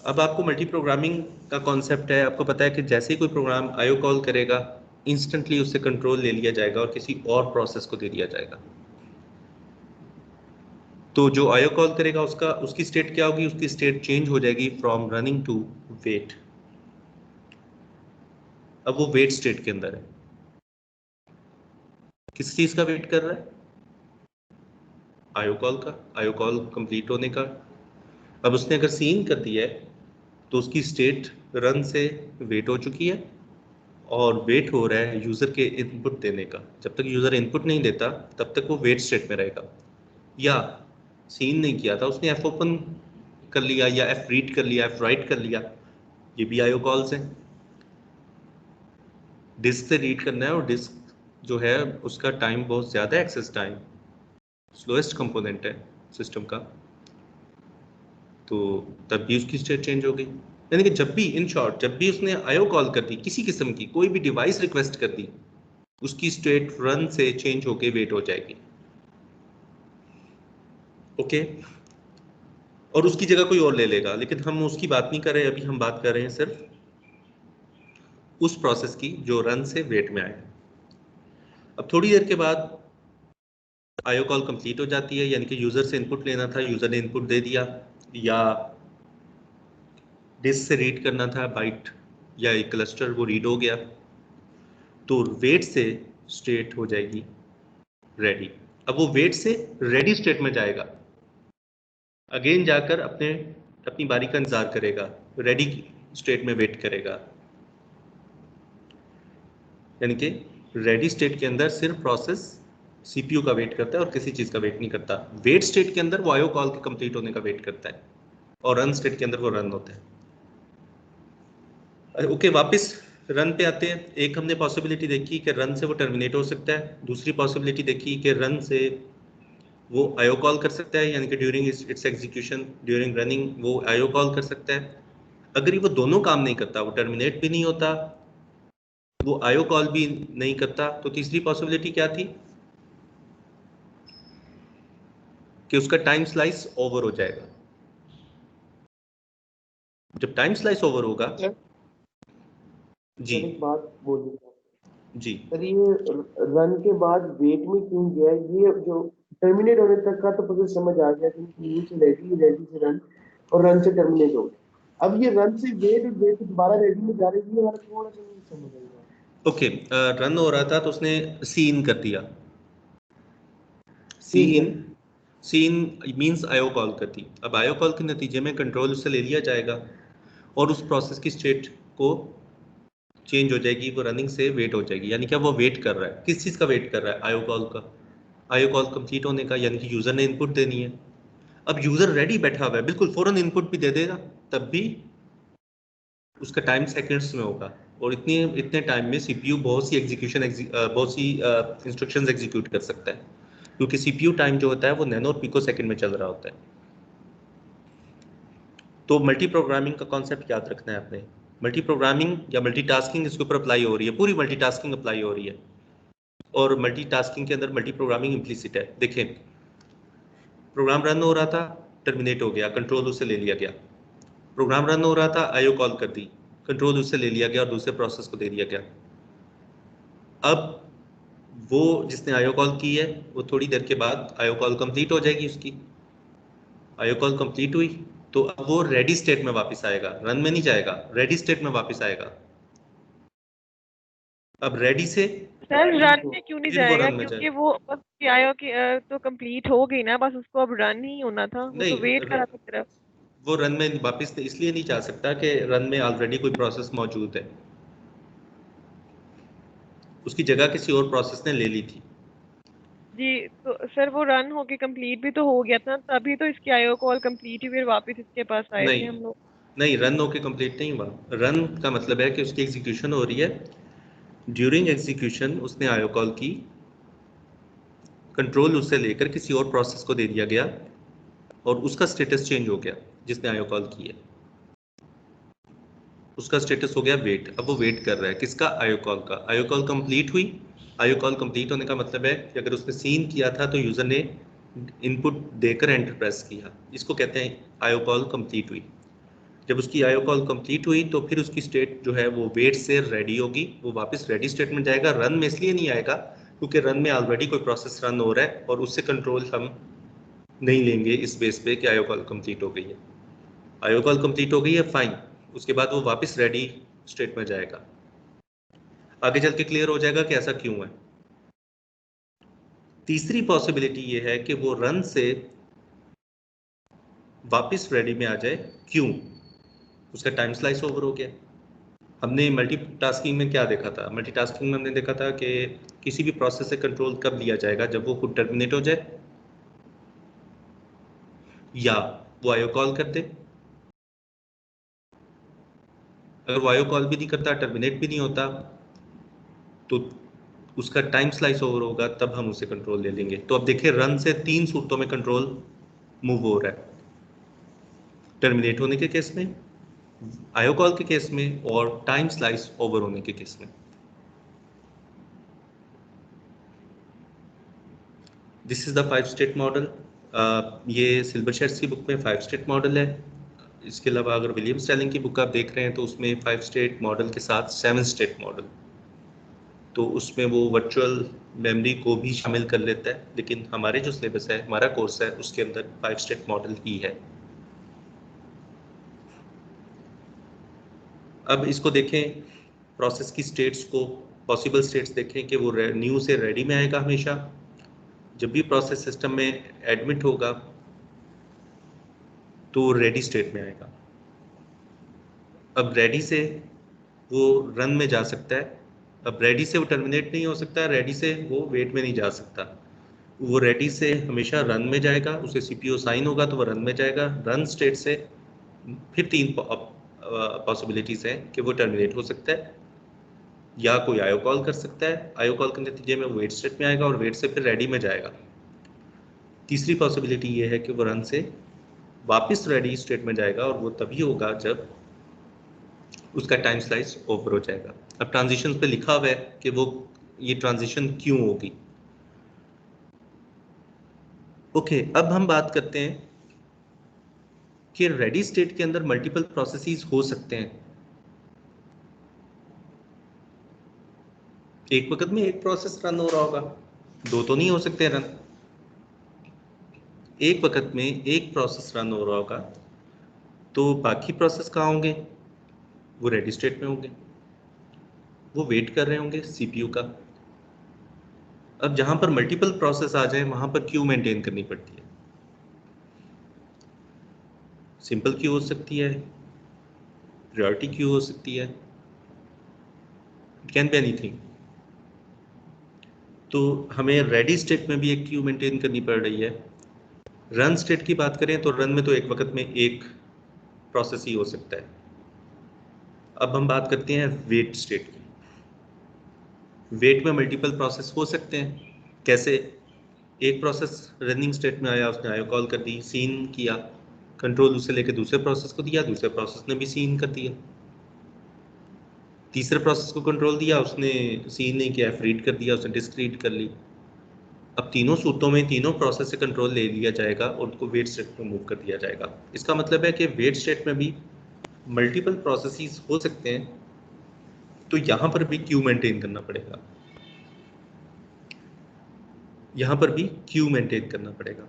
अब आपको मल्टी प्रोग्रामिंग का कॉन्सेप्ट है, आपको पता है कि जैसे ही कोई प्रोग्राम आईओ कॉल करेगा, इंस्टेंटली उससे कंट्रोल ले लिया जाएगा और किसी और प्रोसेस को दे दिया जाएगा। तो जो आईओ कॉल करेगा उसकी स्टेट क्या होगी? उसकी स्टेट चेंज हो जाएगी फ्रॉम रनिंग टू वेट। अब वो वेट स्टेट के अंदर है। किस चीज का वेट कर रहा है? आईओ कॉल का, आईओ कॉल कंप्लीट होने का। अब उसने अगर सीन कर दिया है तो उसकी स्टेट रन से वेट हो चुकी है और वेट हो रहा है यूजर के इनपुट देने का। जब तक यूजर इनपुट नहीं देता तब तक वो वेट स्टेट में रहेगा। या सीन नहीं किया था, उसने एफ ओपन कर लिया या एफ रीड कर लिया, एफ राइट कर लिया, ये भी आईओ कॉल्स हैं। डिस्क से रीड करना है और डिस्क जो है उसका टाइम बहुत ज़्यादा, एक्सेस टाइम स्लोएस्ट कंपोनेंट है सिस्टम का, तो तब भी उसकी स्टेट चेंज हो गई। यानी कि जब भी, इन शॉर्ट, जब भी उसने आईओ कॉल कर दी, किसी किस्म की कोई भी डिवाइस रिक्वेस्ट कर दी, उसकी स्टेट रन से चेंज होके वेट हो जाएगी। ओके, और उसकी जगह कोई और ले लेगा, लेकिन हम उसकी बात नहीं कर रहे, अभी हम बात कर रहे हैं सिर्फ उस प्रोसेस की जो रन से वेट में आए। अब थोड़ी देर के बाद आईओ कॉल कंप्लीट हो जाती है, यानी कि यूजर से इनपुट लेना था, यूजर ने इनपुट दे दिया, या डिस्क से रीड करना था बाइट या एक क्लस्टर, वो रीड हो गया, तो वेट से स्टेट हो जाएगी रेडी। अब वो वेट से रेडी स्टेट में जाएगा, अगेन जाकर अपनी बारी का इंतजार करेगा, रेडी स्टेट में वेट करेगा। यानी कि रेडी स्टेट के अंदर सिर्फ प्रोसेस सीपीयू का वेट करता है और किसी चीज का वेट नहीं करता। वेट स्टेट के अंदर वो आईओ कॉल के कंप्लीट होने का वेट करता है और रन स्टेट के अंदर वो रन होता है। ओके, वापस रन पे आते हैं। एक हमने पॉसिबिलिटी देखी कि रन से वो टर्मिनेट हो सकता है, दूसरी पॉसिबिलिटी देखी कि रन से वो आईओ कॉल कर सकता है, यानी कि during its execution, during running वो आईओ कॉल कर सकता है। अगर वो दोनों काम नहीं करता, वो टर्मिनेट भी नहीं होता, वो आईओ कॉल भी नहीं करता, तो तीसरी पॉसिबिलिटी क्या थी कि उसका टाइम स्लाइस ओवर हो जाएगा। जब टाइम स्लाइस ओवर होगा, जी सर एक बात बोलिए जी, सर, ये रन के बाद वेट में क्यों गया? ये जो टर्मिनेट होने तक का तो प्रोसेस समझ आ गया कि यहीं से रेडी, रेडी से रन और रन से टर्मिनेट हो गया। अब ये रन से वेट और वेट से दोबारा रेडी में जा रही है, हमारा थोड़ा सा नहीं समझ आएगा। ओके। रन हो रहा था तो उसने सी इन कर दिया, सी ठीक है, इन, सी इन मीन्स आईओ कॉल कर दी। अब आईओ कॉल के नतीजे में कंट्रोल उससे ले लिया जाएगा और उस प्रोसेस की स्टेट को चेंज हो जाएगी, वो रनिंग से वेट हो जाएगी। यानी कि वो वेट कर रहा है, किस चीज़ का वेट कर रहा है? आईओ कॉल का, आईओ कॉल कंप्लीट होने का, यानी कि यूजर ने इनपुट देनी है। अब यूजर रेडी बैठा हुआ है, बिल्कुल फौरन इनपुट भी दे देगा, तब भी उसका टाइम सेकंड्स में होगा, और इतने टाइम में सीपीयू बहुत सी इंस्ट्रक्शंस एग्जीक्यूट कर सकता है, क्योंकि सीपीयू टाइम जो होता है वो नैनो और पिको सेकंड में चल रहा होता है। तो मल्टी प्रोग्रामिंग का कॉन्सेप्ट याद रखना है आपने। मल्टी प्रोग्रामिंग या मल्टीटास्किंग इसके ऊपर अप्लाई हो रही है, पूरी मल्टीटास्किंग अप्लाई हो रही है, और मल्टीटास्किंग के अंदर मल्टी प्रोग्रामिंग इम्प्लिसिट है। देखें, प्रोग्राम रन हो रहा था, टर्मिनेट हो गया, कंट्रोल उससे ले लिया गया। प्रोग्राम रन हो रहा था, आईओ कॉल कर दी, कंट्रोल उससे ले लिया गया और दूसरे प्रोसेस को दे दिया गया। अब वो जिसने आईओ कॉल की है, वो थोड़ी देर के बाद आईओ कॉल कंप्लीट हो जाएगी, उसकी आईओ कॉल कंप्लीट हुई तो अब वो रेडी स्टेट में वापस आएगा, रन में नहीं जाएगा, रेडी स्टेट में वापस आएगा। अब रेडी से सर रन में क्यों नहीं फिर वो जाएगा? रन में क्योंकि जाएगा। वो बस आयो कि तो कंप्लीट हो गई ना, बस उसको अब रन ही होना था, वो तो नहीं, वेट करा था सिर्फ। वो रन में वापस इसलिए नहीं जा सकता कि रन में ऑलरेडी कोई प्रोसेस मौजूद है, उसकी जगह किसी और प्रोसेस ने ले ली थी। जी तो सर वो रन होके कंप्लीट भी तो हो गया था, तभी तो इसकी आईओ कॉल कंप्लीट हुई, फिर वापस इसके पास आए थे नहीं हम लोग। नहीं, रन होके कंप्लीट नहीं हुआ। रन का मतलब है कि उसकी एग्जीक्यूशन हो रही है, ड्यूरिंग एग्जीक्यूशन उसने आईओ कॉल की, कंट्रोल उससे लेकर किसी और प्रोसेस को दे दिया गया और उसका स्टेटस चेंज हो गया जिसने आईओ कॉल की है, उसका स्टेटस हो गया वेट। अब वो वेट कर रहा है किसका? आईओ कॉल का। आईओ कॉल कंप्लीट हुई। आईओ कॉल कंप्लीट होने का मतलब है कि अगर उसने सीन किया था तो यूजर ने इनपुट देकर एंटर प्रेस किया, इसको कहते हैं आईओ कॉल कंप्लीट हुई। जब उसकी आईओ कॉल कंप्लीट हुई तो फिर उसकी स्टेट जो है वो वेट से रेडी होगी, वो वापस रेडी स्टेट में जाएगा। रन में इसलिए नहीं आएगा क्योंकि रन में ऑलरेडी कोई प्रोसेस रन हो रहा है और उससे कंट्रोल हम नहीं लेंगे इस बेस पे कि आईओ कॉल कंप्लीट हो गई है। आईओ कॉल कंप्लीट हो गई है, फाइन, उसके बाद वो वापस रेडी स्टेट में जाएगा। आगे चल के क्लियर हो जाएगा कि ऐसा क्यों है। तीसरी पॉसिबिलिटी ये है कि वो रन से वापस रेडी में आ जाए। क्यों? उसका टाइम स्लाइस ओवर हो गया। हमने मल्टीटास्किंग में क्या देखा था? मल्टीटास्किंग में हमने देखा था कि किसी भी प्रोसेस से कंट्रोल कब लिया जाएगा? जब वो खुद टर्मिनेट हो जाए या वो आईओ कॉल कर दे। अगर वो आईओ कॉल भी नहीं करता, टर्मिनेट भी नहीं होता, तो उसका टाइम स्लाइस ओवर होगा, तब हम उसे कंट्रोल ले लेंगे। तो अब देखिए रन से 3 सूरतों में कंट्रोल मूव हो रहा है, टर्मिनेट होने के केस में, आईओ कॉल के केस में और टाइम स्लाइस ओवर होने के केस में। This is the 5 state model. ये सिल्बरशेट्स की बुक में 5 स्टेट मॉडल है। इसके अलावा अगर विलियम स्टेलिंग की बुक आप देख रहे हैं तो उसमें 5 स्टेट मॉडल के साथ 7 स्टेट मॉडल, तो उसमें वो वर्चुअल मेमोरी को भी शामिल कर लेता है, लेकिन हमारे जो सिलेबस है, हमारा कोर्स है, उसके अंदर 5 स्टेट मॉडल ही है। अब इसको देखें, प्रोसेस की स्टेट्स को, पॉसिबल स्टेट्स देखें कि वो न्यू से रेडी में आएगा हमेशा। जब भी प्रोसेस सिस्टम में एडमिट होगा तो रेडी स्टेट में आएगा। अब रेडी से वो रन में जा सकता है। अब रेडी से वो टर्मिनेट नहीं हो सकता, रेडी से वो वेट में नहीं जा सकता। वो रेडी से हमेशा रन में जाएगा, उसे सीपीयू साइन होगा तो वो रन में जाएगा। रन स्टेट से फिर 3 पॉसिबिलिटीज हैं कि वो टर्मिनेट हो सकता है या कोई आईओ कॉल कर सकता है। आईओ कॉल के नतीजे में वो वेट स्टेट में आएगा और वेट से फिर रेडी में जाएगा। तीसरी पॉसिबिलिटी ये है कि वो रन से वापस रेडी स्टेट में जाएगा और वो तभी होगा जब उसका टाइम स्लाइस ओवर हो जाएगा। अब ट्रांजिशन पे लिखा हुआ है कि वो ये ट्रांजिशन क्यों होगी। ओके, अब हम बात करते हैं कि रेडी स्टेट के अंदर मल्टीपल प्रोसेसेस हो सकते हैं। एक वक्त में एक प्रोसेस रन हो रहा होगा, 2 तो नहीं हो सकते रन। एक वक्त में एक प्रोसेस रन हो रहा होगा, तो बाकी प्रोसेस कहाँ होंगे? वो रेडी स्टेट में होंगे, वो वेट कर रहे होंगे सीपीयू का। अब जहां पर मल्टीपल प्रोसेस आ जाए वहां पर क्यू मेंटेन करनी पड़ती है। सिंपल क्यू हो सकती है, प्रायोरिटी क्यू हो सकती है, इट कैन बी एनीथिंग। तो हमें रेडी स्टेट में भी एक क्यू मेंटेन करनी पड़ रही है। रन स्टेट की बात करें तो रन में तो एक वक्त में एक प्रोसेस ही हो सकता है। अब हम बात करते हैं वेट स्टेट की। वेट में मल्टीपल प्रोसेस हो सकते हैं। कैसे? एक प्रोसेस रनिंग स्टेट में आया, उसने आईओ कॉल कर दी, सीन किया, कंट्रोल उसे लेकर दूसरे प्रोसेस को दिया, दूसरे प्रोसेस ने भी सीन कर दिया, तीसरे प्रोसेस को कंट्रोल दिया, उसने सीन नहीं किया, रीड कर दिया, उसने डिस्क रीड कर ली। अब तीनों सूत्रों में तीनों प्रोसेस से कंट्रोल ले लिया जाएगा और उनको वेट स्टेट में मूव कर दिया जाएगा। इसका मतलब है कि वेट स्टेट में भी मल्टीपल प्रोसेसेस हो सकते हैं, तो यहाँ पर भी क्यू मेंटेन करना पड़ेगा, यहाँ पर भी क्यू मेंटेन करना पड़ेगा।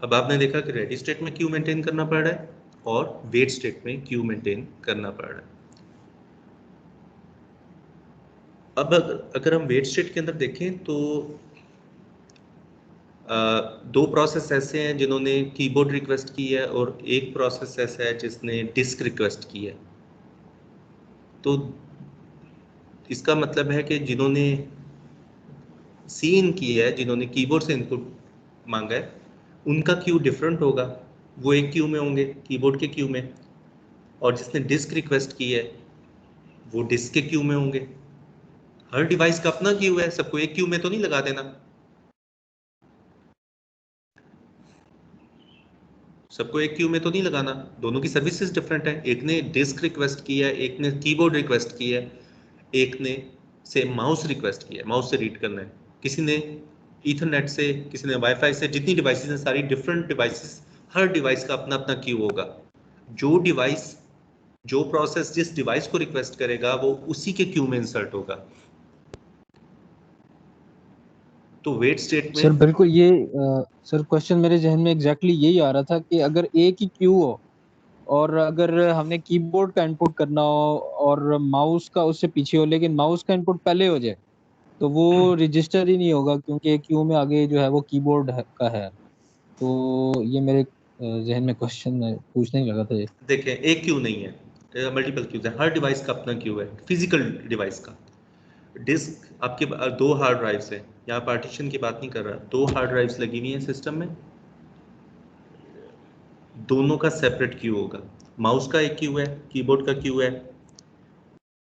अब आपने देखा कि रेडी स्टेट में क्यू मेंटेन करना पड़ रहा है और वेट स्टेट में क्यू मेंटेन करना पड़ रहा है। अब अगर हम वेट स्टेट के अंदर देखें तो दो प्रोसेस ऐसे हैं जिन्होंने कीबोर्ड रिक्वेस्ट की है और एक प्रोसेस ऐसा है जिसने डिस्क रिक्वेस्ट की है। तो इसका मतलब है कि जिन्होंने सी इन की है, जिन्होंने कीबोर्ड से इनपुट मांगा है, उनका क्यू डिफरेंट होगा, वो एक क्यू में होंगे कीबोर्ड के क्यू में, और जिसने डिस्क रिक्वेस्ट की है वो डिस्क के क्यू में होंगे। हर डिवाइस का अपना क्यू है, सबको एक क्यू में तो नहीं लगा देना, सबको एक क्यू में तो नहीं लगाना, दोनों की सर्विसेज डिफरेंट है। एक ने डिस्क रिक्वेस्ट की है, एक ने कीबोर्ड रिक्वेस्ट की है, एक ने से माउस रिक्वेस्ट किया है, माउस से रीड करना है, किसी ने ईथरनेट से, किसी ने वाईफाई से। जितनी डिवाइसेस हैं सारी डिफरेंट डिवाइसेस, हर डिवाइस का अपना अपना क्यू होगा। जो डिवाइस, जो प्रोसेस जिस डिवाइस को रिक्वेस्ट करेगा वो उसी के क्यू में इंसर्ट होगा। तो वेट स्टेट में सर बिल्कुल ये सर क्वेश्चन मेरे जहन में एग्जैक्टली यही आ रहा था कि अगर एक ही क्यू हो और अगर हमने कीबोर्ड का इनपुट करना हो और माउस का उससे पीछे हो, लेकिन माउस का इनपुट पहले हो जाए तो वो रजिस्टर ही नहीं होगा क्योंकि क्यू में आगे जो है वो कीबोर्ड का है। तो ये मेरे जहन में क्वेश्चन पूछने ही लगा था ये। देखें, एक क्यू नहीं है, मल्टीपल क्यूज है, हर डिवाइस का अपना क्यू है, फिजिकल डिवाइस का। डिस्क आपके दो हार्ड ड्राइव्स है, यहाँ पार्टीशन की बात नहीं कर रहा, दो हार्ड ड्राइव्स लगी हुई हैं सिस्टम में, दोनों का सेपरेट क्यू होगा। माउस का एक क्यू है, कीबोर्ड का क्यू है,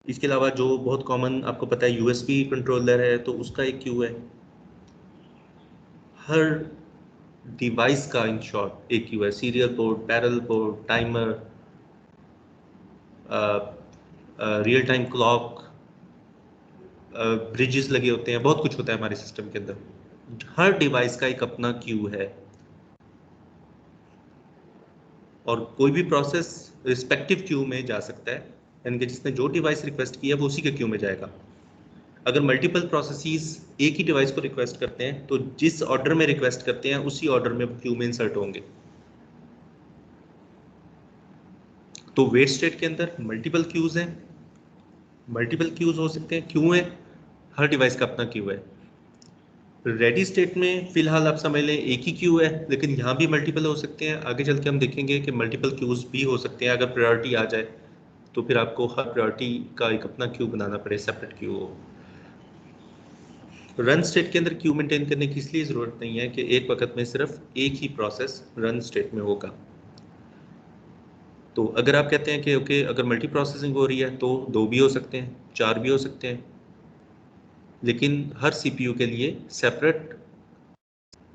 इसके अलावा जो बहुत कॉमन आपको पता है यूएसबी कंट्रोलर है तो उसका एक क्यू है। हर डिवाइस का इन शॉर्ट एक क्यू है, serial port, parallel port, timer, real time clock, bridges लगे होते हैं, बहुत कुछ होता है हमारे सिस्टम के अंदर। हर डिवाइस का एक अपना क्यू है और कोई भी प्रोसेस रिस्पेक्टिव क्यू में जा सकता है, यानी कि जिसने जो डिवाइस रिक्वेस्ट की है वो उसी के क्यू में जाएगा। अगर मल्टीपल प्रोसेसेस एक ही डिवाइस को रिक्वेस्ट करते हैं तो जिस ऑर्डर में रिक्वेस्ट करते हैं उसी ऑर्डर में क्यू में इंसर्ट होंगे। तो वेट स्टेट के अंदर मल्टीपल क्यूज हैं, मल्टीपल क्यूज हो सकते हैं, क्यू है, हर डिवाइस का अपना क्यू है। रेडी स्टेट में फिलहाल आप समझ लें एक ही क्यू है, लेकिन यहाँ भी मल्टीपल हो सकते हैं। आगे चल के हम देखेंगे कि मल्टीपल क्यूज भी हो सकते हैं। अगर प्रायोरिटी आ जाए तो फिर आपको हर प्रायोरिटी का एक अपना क्यू बनाना पड़े, सेपरेट क्यू हो। रन स्टेट के अंदर क्यू मेंटेन करने की इसलिए ज़रूरत नहीं है कि एक वक्त में सिर्फ एक ही प्रोसेस रन स्टेट में होगा। तो अगर आप कहते हैं कि ओके अगर मल्टी प्रोसेसिंग हो रही है तो दो भी हो सकते हैं, चार भी हो सकते हैं, लेकिन हर सीपीयू के लिए सेपरेट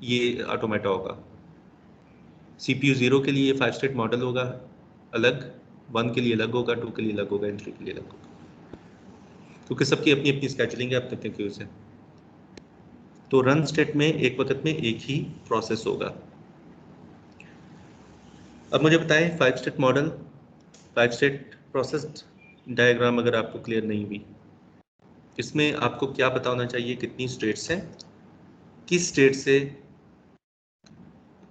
ये ऑटोमेटा होगा। सीपीयू 0 के लिए 5 स्टेट मॉडल होगा अलग, 1 के लिए अलग होगा, 2 के लिए अलग होगा, 3 के लिए अलग होगा, क्योंकि सबकी अपनी अपनी स्केजुलिंग है, अपने अपने क्यूज है। तो रन स्टेट में एक वक्त में एक ही प्रोसेस होगा। अब मुझे बताएं 5 state model, 5 state process diagram अगर आपको क्लियर नहीं हुई, इसमें आपको क्या पता होना चाहिए, कितनी स्टेट्स हैं, किस स्टेट से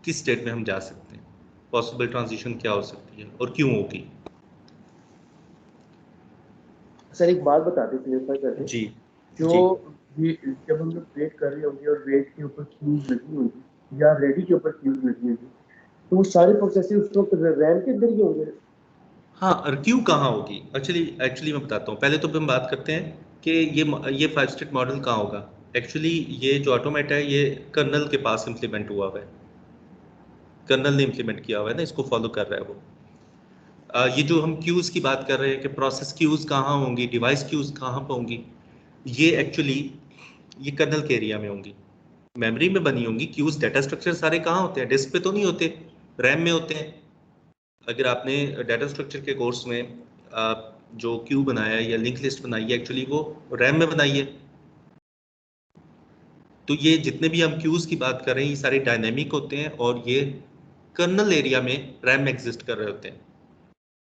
किस स्टेट में हम जा सकते हैं, पॉसिबल ट्रांजिशन क्या हो सकती है और क्यों होगी। सर एक बात बता दें, क्लियरफाई कर दें। जी जो जी जब हम लोग वेट कर रहे होंगे और वेट के ऊपर क्यूज लगी होगी या रेडी के ऊपर क्यूज लगी होगी, तो वो सारे प्रोसेस उस वक्त रैम के अंदर ही होंगे। हाँ, और क्यों कहाँ होगी, एक्चुअली मैं बताता हूँ। पहले तो हम बात करते हैं कि ये 5 स्टेट मॉडल कहाँ होगा। एक्चुअली ये जो ऑटोमेटा है ये कर्नल के पास इम्प्लीमेंट हुआ हुआ है, कर्नल ने इम्प्लीमेंट किया हुआ है ना, इसको फॉलो कर रहा है वो। ये जो हम क्यूज की बात कर रहे हैं कि प्रोसेस क्यूज कहाँ होंगी, डिवाइस क्यूज कहाँ पर होंगी, ये एक्चुअली ये कर्नल के एरिया में होंगी, मेमोरी में बनी होंगी। क्यूज डाटा स्ट्रक्चर सारे कहाँ होते हैं, डिस्क पे तो नहीं होते, रैम में होते हैं। अगर आपने डाटा स्ट्रक्चर के कोर्स में जो क्यू बनाया है या लिंक लिस्ट बनाई है, एक्चुअली वो रैम में बनाई है। तो ये जितने भी हम क्यूज की बात कर रहे हैं ये सारे डायनेमिक होते हैं और ये कर्नल एरिया में रैम में एग्जिस्ट कर रहे होते हैं,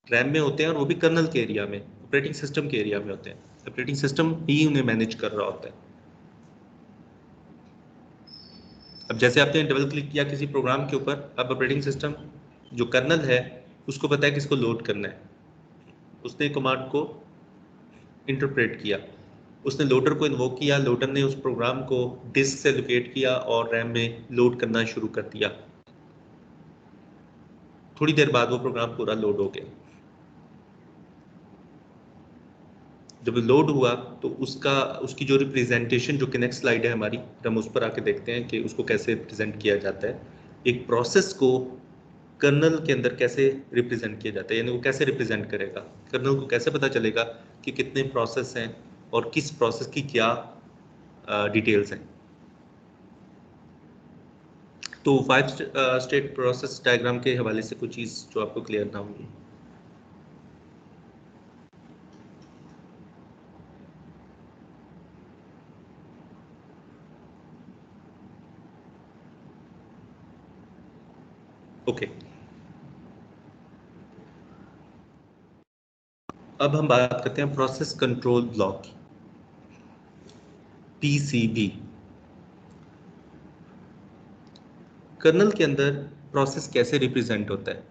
रैम में होते हैं, और वो भी कर्नल के एरिया में, ऑपरेटिंग सिस्टम के एरिया में होते हैं। ऑपरेटिंग सिस्टम ही उन्हें मैनेज कर रहा होता है। अब जैसे आपने डबल क्लिक किया किसी प्रोग्राम के ऊपर, अब ऑपरेटिंग सिस्टम जो कर्नल है उसको पता है किसको लोड करना है, उसने कमांड को इंटरप्रेट किया, उसने लोडर को इन्वोक किया, लोडर ने उस प्रोग्राम को डिस्क से लोकेट किया और रैम में लोड करना शुरू कर दिया। थोड़ी देर बाद वो प्रोग्राम पूरा लोड हो गया। जब लोड हुआ तो उसकी जो रिप्रेजेंटेशन, जो कि नेक्स्ट स्लाइड है हमारी, हम उस पर आके देखते हैं कि उसको कैसे रिप्रेजेंट किया जाता है। एक प्रोसेस को कर्नल के अंदर कैसे रिप्रेजेंट किया जाता है, यानी वो कैसे रिप्रेजेंट करेगा, कर्नल को कैसे पता चलेगा कि कितने प्रोसेस हैं और किस प्रोसेस की क्या डिटेल्स हैं। तो 5 स्टेट प्रोसेस डायग्राम के हवाले से कुछ चीज़ जो आपको क्लियर ना होगी। ओके, अब हम बात करते हैं process control block, PCB. Kernel के अंदर प्रोसेस कैसे रिप्रेजेंट होता है,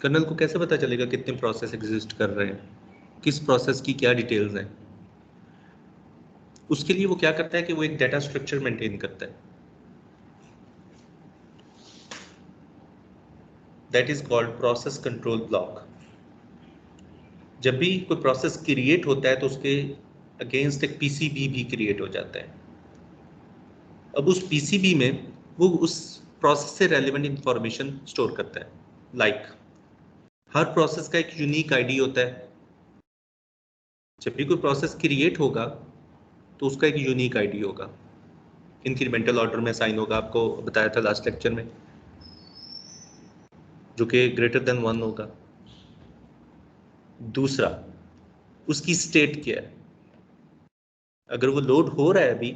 कर्नल को कैसे पता चलेगा कितने प्रोसेस एग्जिस्ट कर रहे हैं, किस प्रोसेस की क्या डिटेल्स हैं। उसके लिए वो क्या करता है कि वो एक डाटा स्ट्रक्चर मेंटेन करता है, that is called process control block. जब भी कोई प्रोसेस क्रिएट होता है तो उसके अगेंस्ट एक पीसीबी भी क्रिएट हो जाता है। अब उस पीसीबी में वो उस प्रोसेस से रेलेवेंट इंफॉर्मेशन स्टोर करता है। लाइक हर प्रोसेस का एक यूनिक आईडी होता है। जब भी कोई प्रोसेस क्रिएट होगा तो उसका एक यूनिक आईडी होगा, इंक्रीमेंटल ऑर्डर में साइन होगा, आपको बताया था लास्ट लेक्चर में, जो कि ग्रेटर देन 1 होगा। दूसरा, उसकी स्टेट क्या है, अगर वो लोड हो रहा है अभी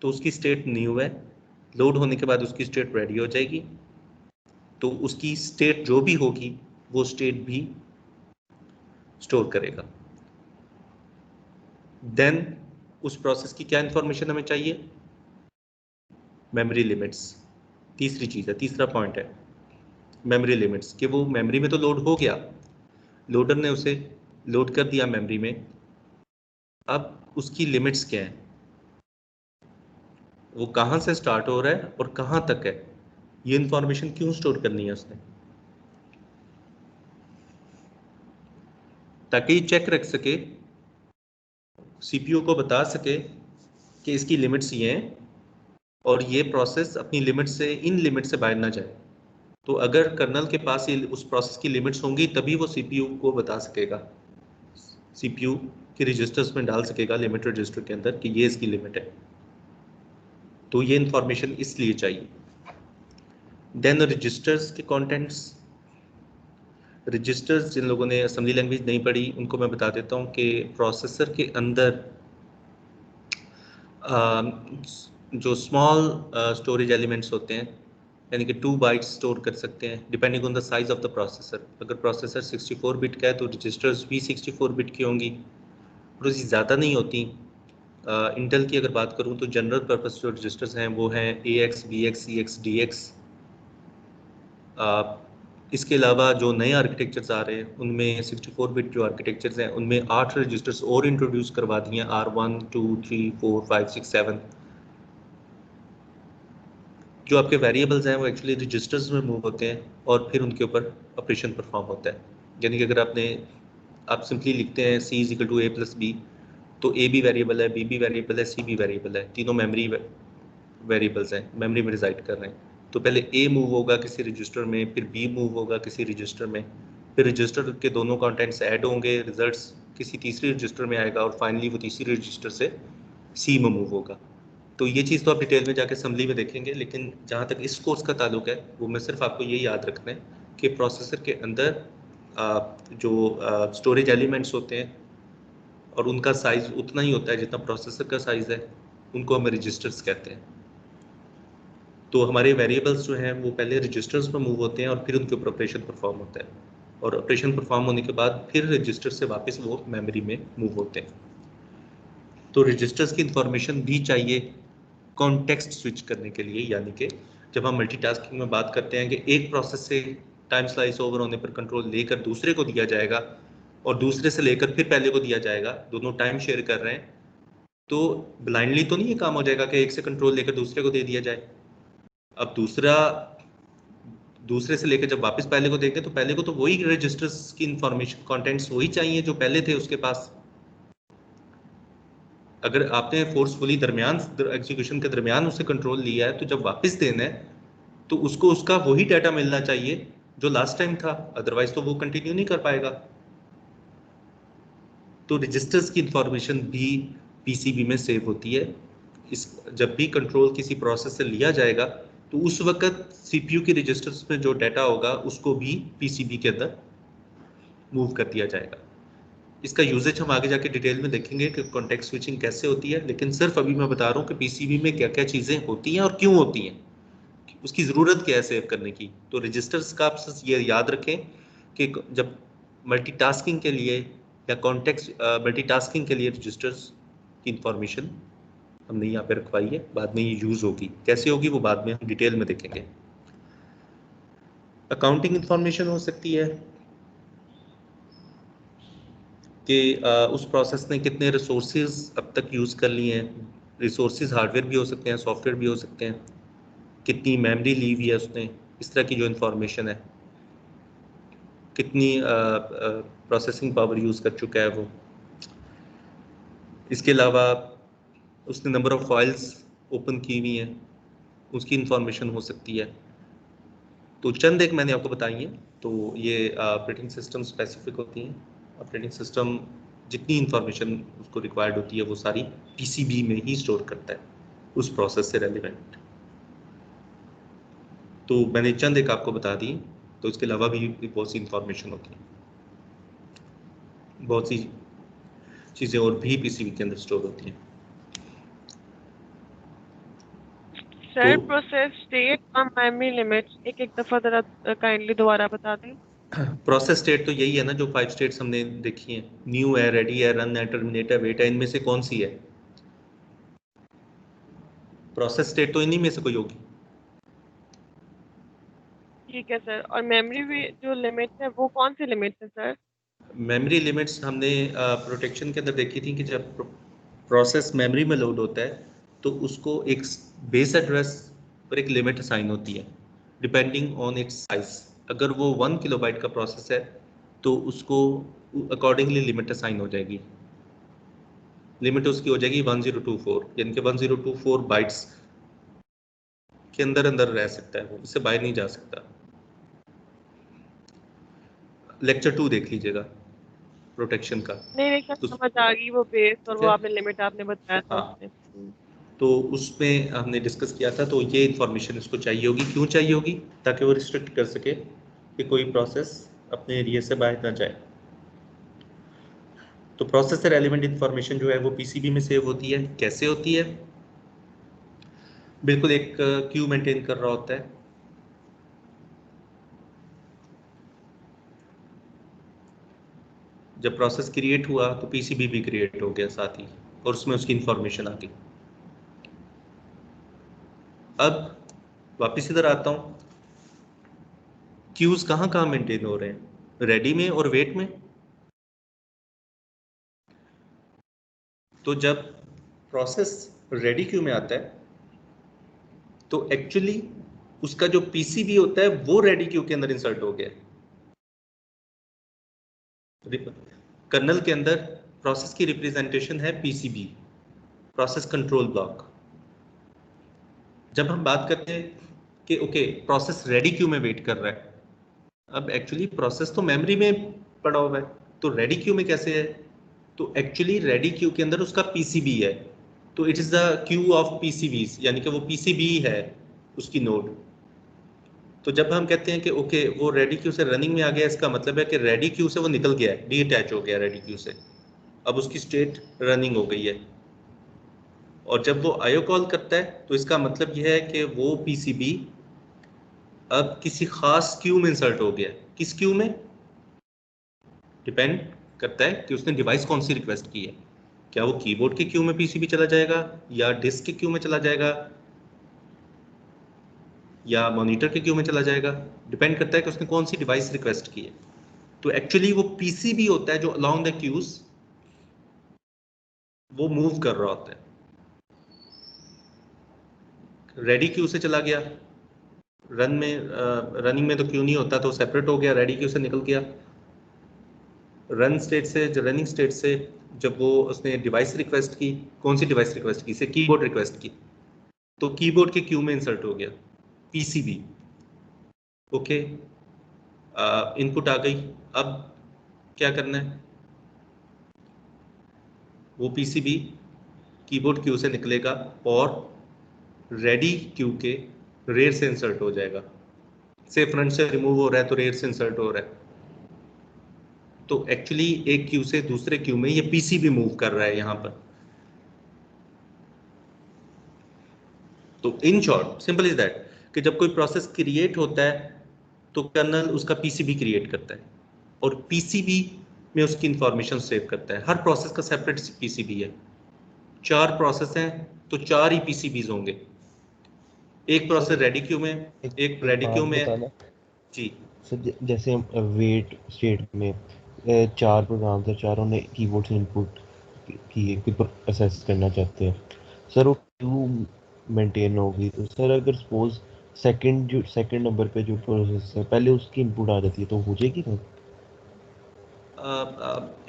तो उसकी स्टेट न्यू है, लोड होने के बाद उसकी स्टेट रेडी हो जाएगी, तो उसकी स्टेट जो भी होगी वो स्टेट भी स्टोर करेगा। देन उस प्रोसेस की क्या इंफॉर्मेशन हमें चाहिए, मेमोरी लिमिट्स। तीसरी चीज है, तीसरा पॉइंट है मेमोरी लिमिट्स, कि वो मेमोरी में तो लोड हो गया, लोडर ने उसे लोड कर दिया मेमोरी में, अब उसकी लिमिट्स क्या है, वो कहाँ से स्टार्ट हो रहा है और कहाँ तक है, ये इंफॉर्मेशन क्यों स्टोर करनी है उसने, ताकि चेक रख सके, सीपीयू को बता सके कि इसकी लिमिट्स ये हैं और ये प्रोसेस अपनी लिमिट से, इन लिमिट से बाहर ना जाए। तो अगर कर्नल के पास ये उस प्रोसेस की लिमिट्स होंगी तभी वो सीपीयू को बता सकेगा, सीपीयू के रजिस्टर्स में डाल सकेगा लिमिट रजिस्टर के अंदर कि ये इसकी लिमिट है। तो ये इंफॉर्मेशन इसलिए चाहिए। देन रजिस्टर्स के कंटेंट्स, रजिस्टर्स जिन लोगों ने असेंबली लैंग्वेज नहीं पढ़ी उनको मैं बता देता हूँ कि प्रोसेसर के अंदर जो स्मॉल स्टोरेज एलिमेंट्स होते हैं, यानी कि 2 बाइट्स स्टोर कर सकते हैं depending on the size of the processor. अगर प्रोसेसर 64 बिट का है तो रजिस्टर्स भी 64 बिट की होंगी, और उसकी ज़्यादा नहीं होती। इंटेल की अगर बात करूँ तो जनरल पर्पस जो रजिस्टर्स हैं वो हैं AX, BX, CX, DX। इसके अलावा जो नए आर्किटेक्चर्स आ रहे हैं उनमें 64 बिट जो आर्किटेक्चर्स हैं उनमें 8 रजिस्टर्स और इंट्रोड्यूस करवा दिए हैं, R1, 2, 3, 4, 5, 6, 7। जो आपके वेरिएबल्स हैं वो एक्चुअली रजिस्टर्स में मूव होते हैं और फिर उनके ऊपर ऑपरेशन परफॉर्म होता है। यानी कि अगर आप सिंपली लिखते हैं C = A + B, तो A भी वेरिएबल है, B भी वेरिएबल है, C भी वेरिएबल है, तीनों मेमोरी वेरिएबल्स हैं, मेमोरी में रिजाइड कर रहे हैं। तो पहले A मूव होगा किसी रजिस्टर में, फिर B मूव होगा किसी रजिस्टर में, फिर रजिस्टर के दोनों कंटेंट्स ऐड होंगे, रिजल्ट्स किसी तीसरे रजिस्टर में आएगा और फाइनली वो तीसरी रजिस्टर से C में मूव होगा। तो ये चीज़ तो आप डिटेल में जाके असेंबली में देखेंगे, लेकिन जहाँ तक इस कोर्स का ताल्लुक है वो मैं सिर्फ आपको ये याद रखना है कि प्रोसेसर के अंदर जो स्टोरेज एलिमेंट्स होते हैं और उनका साइज उतना ही होता है जितना प्रोसेसर का साइज है, उनको हम रजिस्टर्स कहते हैं। तो हमारे वेरिएबल्स जो हैं वो पहले रजिस्टर्स में मूव होते हैं और फिर उनके ऊपर ऑपरेशन परफॉर्म होता है, और ऑपरेशन परफॉर्म होने के बाद फिर रजिस्टर से वापस वो मेमोरी में मूव होते हैं। तो रजिस्टर्स की इंफॉर्मेशन भी चाहिए कॉन्टेक्स्ट स्विच करने के लिए, यानी कि जब हम मल्टीटास्किंग में बात करते हैं कि एक प्रोसेस से टाइम स्लाइस ओवर होने पर कंट्रोल लेकर दूसरे को दिया जाएगा, और दूसरे से लेकर फिर पहले को दिया जाएगा, दोनों टाइम शेयर कर रहे हैं, तो ब्लाइंडली तो नहीं ये काम हो जाएगा कि एक से कंट्रोल लेकर दूसरे को दे दिया जाए। अब दूसरे से लेकर जब वापस पहले को देंगे तो पहले को तो वही रजिस्टर्स की इंफॉर्मेशन कंटेंट्स वही चाहिए जो पहले थे उसके पास। अगर आपने फोर्सफुली दरमियान एग्जीक्यूशन के दरमियान उसे कंट्रोल लिया है तो जब वापस देना है तो उसको उसका वही डाटा मिलना चाहिए जो लास्ट टाइम था, अदरवाइज तो वो कंटिन्यू नहीं कर पाएगा। तो रजिस्टर्स की इंफॉर्मेशन भी पीसीबी में सेव होती है। जब भी कंट्रोल किसी प्रोसेस से लिया जाएगा तो उस वक्त सीपीयू की रजिस्टर्स में जो डाटा होगा उसको भी पीसीबी के अंदर मूव कर दिया जाएगा। इसका यूजेज हम आगे जाके डिटेल में देखेंगे कि कॉन्टेक्स्ट स्विचिंग कैसे होती है, लेकिन सिर्फ अभी मैं बता रहा हूँ कि पीसीबी में क्या क्या चीज़ें होती हैं और क्यों होती हैं, उसकी ज़रूरत क्या है सेव करने की। तो रजिस्टर्स का आप ये याद रखें कि जब मल्टीटास्किंग के लिए या कॉन्टेक्स्ट मल्टीटास्किंग के लिए रजिस्टर्स की इंफॉर्मेशन हमने यहाँ पे रखवाई है, बाद में ये यूज़ होगी, कैसे होगी वो बाद में हम डिटेल में देखेंगे। अकाउंटिंग इंफॉर्मेशन हो सकती है कि उस प्रोसेस ने कितने रिसोर्सेज अब तक यूज़ कर लिए हैं। रिसोर्सेज हार्डवेयर भी हो सकते हैं, सॉफ्टवेयर भी हो सकते हैं, कितनी मेमोरी ली हुई है उसने, इस तरह की जो इंफॉर्मेशन है, कितनी प्रोसेसिंग पावर यूज़ कर चुका है वो। इसके अलावा उसने नंबर ऑफ फाइल्स ओपन की हुई हैं, उसकी इंफॉर्मेशन हो सकती है। तो चंद एक मैंने आपको बताई है। तो ये ऑपरेटिंग सिस्टम स्पेसिफिक होती हैं। ऑपरेटिंग सिस्टम जितनी इंफॉर्मेशन उसको रिक्वायर्ड होती है वो सारी पीसीबी में ही स्टोर करता है उस प्रोसेस से रेलिवेंट। तो मैंने चंद एक आपको बता दी, तो इसके अलावा भी बहुत सी इंफॉर्मेशन होती है, बहुत सी चीज़ें और भी पीसीबी के अंदर स्टोर होती हैं। सर तो प्रोसेस स्टेट और मेमोरी लिमिट्स एक एक दफा जरा काइंडली दोबारा बता दें। प्रोसेस स्टेट तो यही है ना जो 5 स्टेट्स हमने देखी हैं, न्यू है, रेडी है, रन है, टर्मिनेट है, वेट है, इनमें से कौन सी है? प्रोसेस स्टेट तो इन्हीं में से कोई होगी। ठीक है सर, और मेमोरी भी जो लिमिट्स है वो कौन सी लिमिट्स है सर? मेमोरी लिमिट्स हमने प्रोटेक्शन के अंदर देखी थी कि जब प्रोसेस मेमोरी में लोड होता है तो उसको एक बेस एड्रेस पर एक लिमिट असाइन होती है डिपेंडिंग ऑन इट्स साइज। अगर वो 1 किलोबाइट का प्रोसेस है तो उसको अकॉर्डिंगली लिमिट असाइन हो जाएगी। लिमिट उसकी हो जाएगी 1024, यानी कि 1024 बाइट्स के अंदर अंदर रह सकता है वो, इससे बाहर नहीं जा सकता। लेक्चर 2 देख लीजिएगा प्रोटेक्शन का। नहीं नहीं सर, समझ आ गई वो बेस और वो ठीक है, आपने लिमिट आपने बताया था हाँ, उसमें। तो उसमें हमने डिस्कस किया था। तो ये इंफॉर्मेशन इसको चाहिए होगी, क्यों चाहिए होगी? ताकि वो रिस्ट्रिक्ट कर सके कि कोई प्रोसेस अपने एरिया से बाहर ना जाए। तो प्रोसेस से रेलिवेंट इंफॉर्मेशन जो है वो पीसीबी में सेव होती है। कैसे होती है? बिल्कुल एक क्यू मेंटेन कर रहा होता है। जब प्रोसेस क्रिएट हुआ तो पीसीबी भी क्रिएट हो गया साथ ही, और उसमें उसकी इंफॉर्मेशन आ गई। अब वापस इधर आता हूँ, क्यूज कहाँ कहाँ मेंटेन हो रहे हैं? रेडी में और वेट में। तो जब प्रोसेस रेडी क्यू में आता है तो एक्चुअली उसका जो पीसीबी होता है वो रेडी क्यू के अंदर इंसर्ट हो गया। कर्नल के अंदर प्रोसेस की रिप्रेजेंटेशन है पीसीबी, प्रोसेस कंट्रोल ब्लॉक। जब हम बात करते हैं कि ओके प्रोसेस रेडी क्यू में वेट कर रहा है, अब एक्चुअली प्रोसेस तो मेमोरी में पड़ा हुआ है, तो रेडी क्यू में कैसे है? तो एक्चुअली रेडी क्यू के अंदर उसका पीसीबी है, तो it is the Q of PCBs, यानी कि वो पीसीबी है उसकी नोड। तो जब हम कहते हैं कि ओके वो रेडी क्यू से रनिंग में आ गया, इसका मतलब है कि रेडी क्यू से वो निकल गया है, डीअटैच हो गया रेडी क्यू से, अब उसकी स्टेट रनिंग हो गई है। और जब वो आईओ कॉल करता है तो इसका मतलब यह है कि वो पीसीबी अब किसी खास क्यू में इंसर्ट हो गया। किस क्यू में? डिपेंड करता है कि उसने डिवाइस कौन सी रिक्वेस्ट की है। क्या वो कीबोर्ड के क्यू में पीसीबी चला जाएगा, या डिस्क के क्यू में चला जाएगा, या मॉनिटर के क्यू में चला जाएगा? डिपेंड करता है कि उसने कौन सी डिवाइस रिक्वेस्ट की है। तो एक्चुअली वो पीसीबी होता है जो अलोंग द क्यूज वो मूव कर रहा होता है। रेडी क्यू से चला गया, रनिंग में तो क्यू नहीं होता तो सेपरेट हो गया, रेडी क्यू से निकल गया। रनिंग स्टेट से जब वो उसने डिवाइस रिक्वेस्ट की, कौन सी डिवाइस रिक्वेस्ट की, से कीबोर्ड रिक्वेस्ट की, तो कीबोर्ड के क्यू में इंसर्ट हो गया पीसीबी। ओके, इनपुट आ गई, अब क्या करना है, वो पीसीबी कीबोर्ड क्यू से निकलेगा और रेडी क्यू के रेयर से इंसर्ट हो जाएगा। से फ्रंट से रिमूव हो रहा है तो रेयर से इंसर्ट हो रहा है, तो एक्चुअली एक क्यू से दूसरे क्यू में ये पीसीबी मूव कर रहा है यहां पर। तो in short simple is that कि जब कोई प्रोसेस क्रिएट होता है तो कर्नल उसका पीसीबी क्रिएट करता है और पीसीबी में उसकी इंफॉर्मेशन सेव करता है। हर प्रोसेस का सेपरेट पीसीबी है। 4 प्रोसेस हैं तो 4 ही पीसीबीज होंगे। एक प्रोसेस रेडी क्यू में, एक रेडी क्यू में जी सर। जैसे वेट स्टेट में 4 प्रोग्राम्स है, चारों ने कीबोर्ड से इनपुट किए, कोई प्रोसेस करना चाहते हैं सर, वो क्यू मेंटेन होगी। तो सर अगर सपोज सेकंड नंबर पे जो प्रोसेस है पहले उसकी इनपुट आ जाती है तो हो जाएगी ना?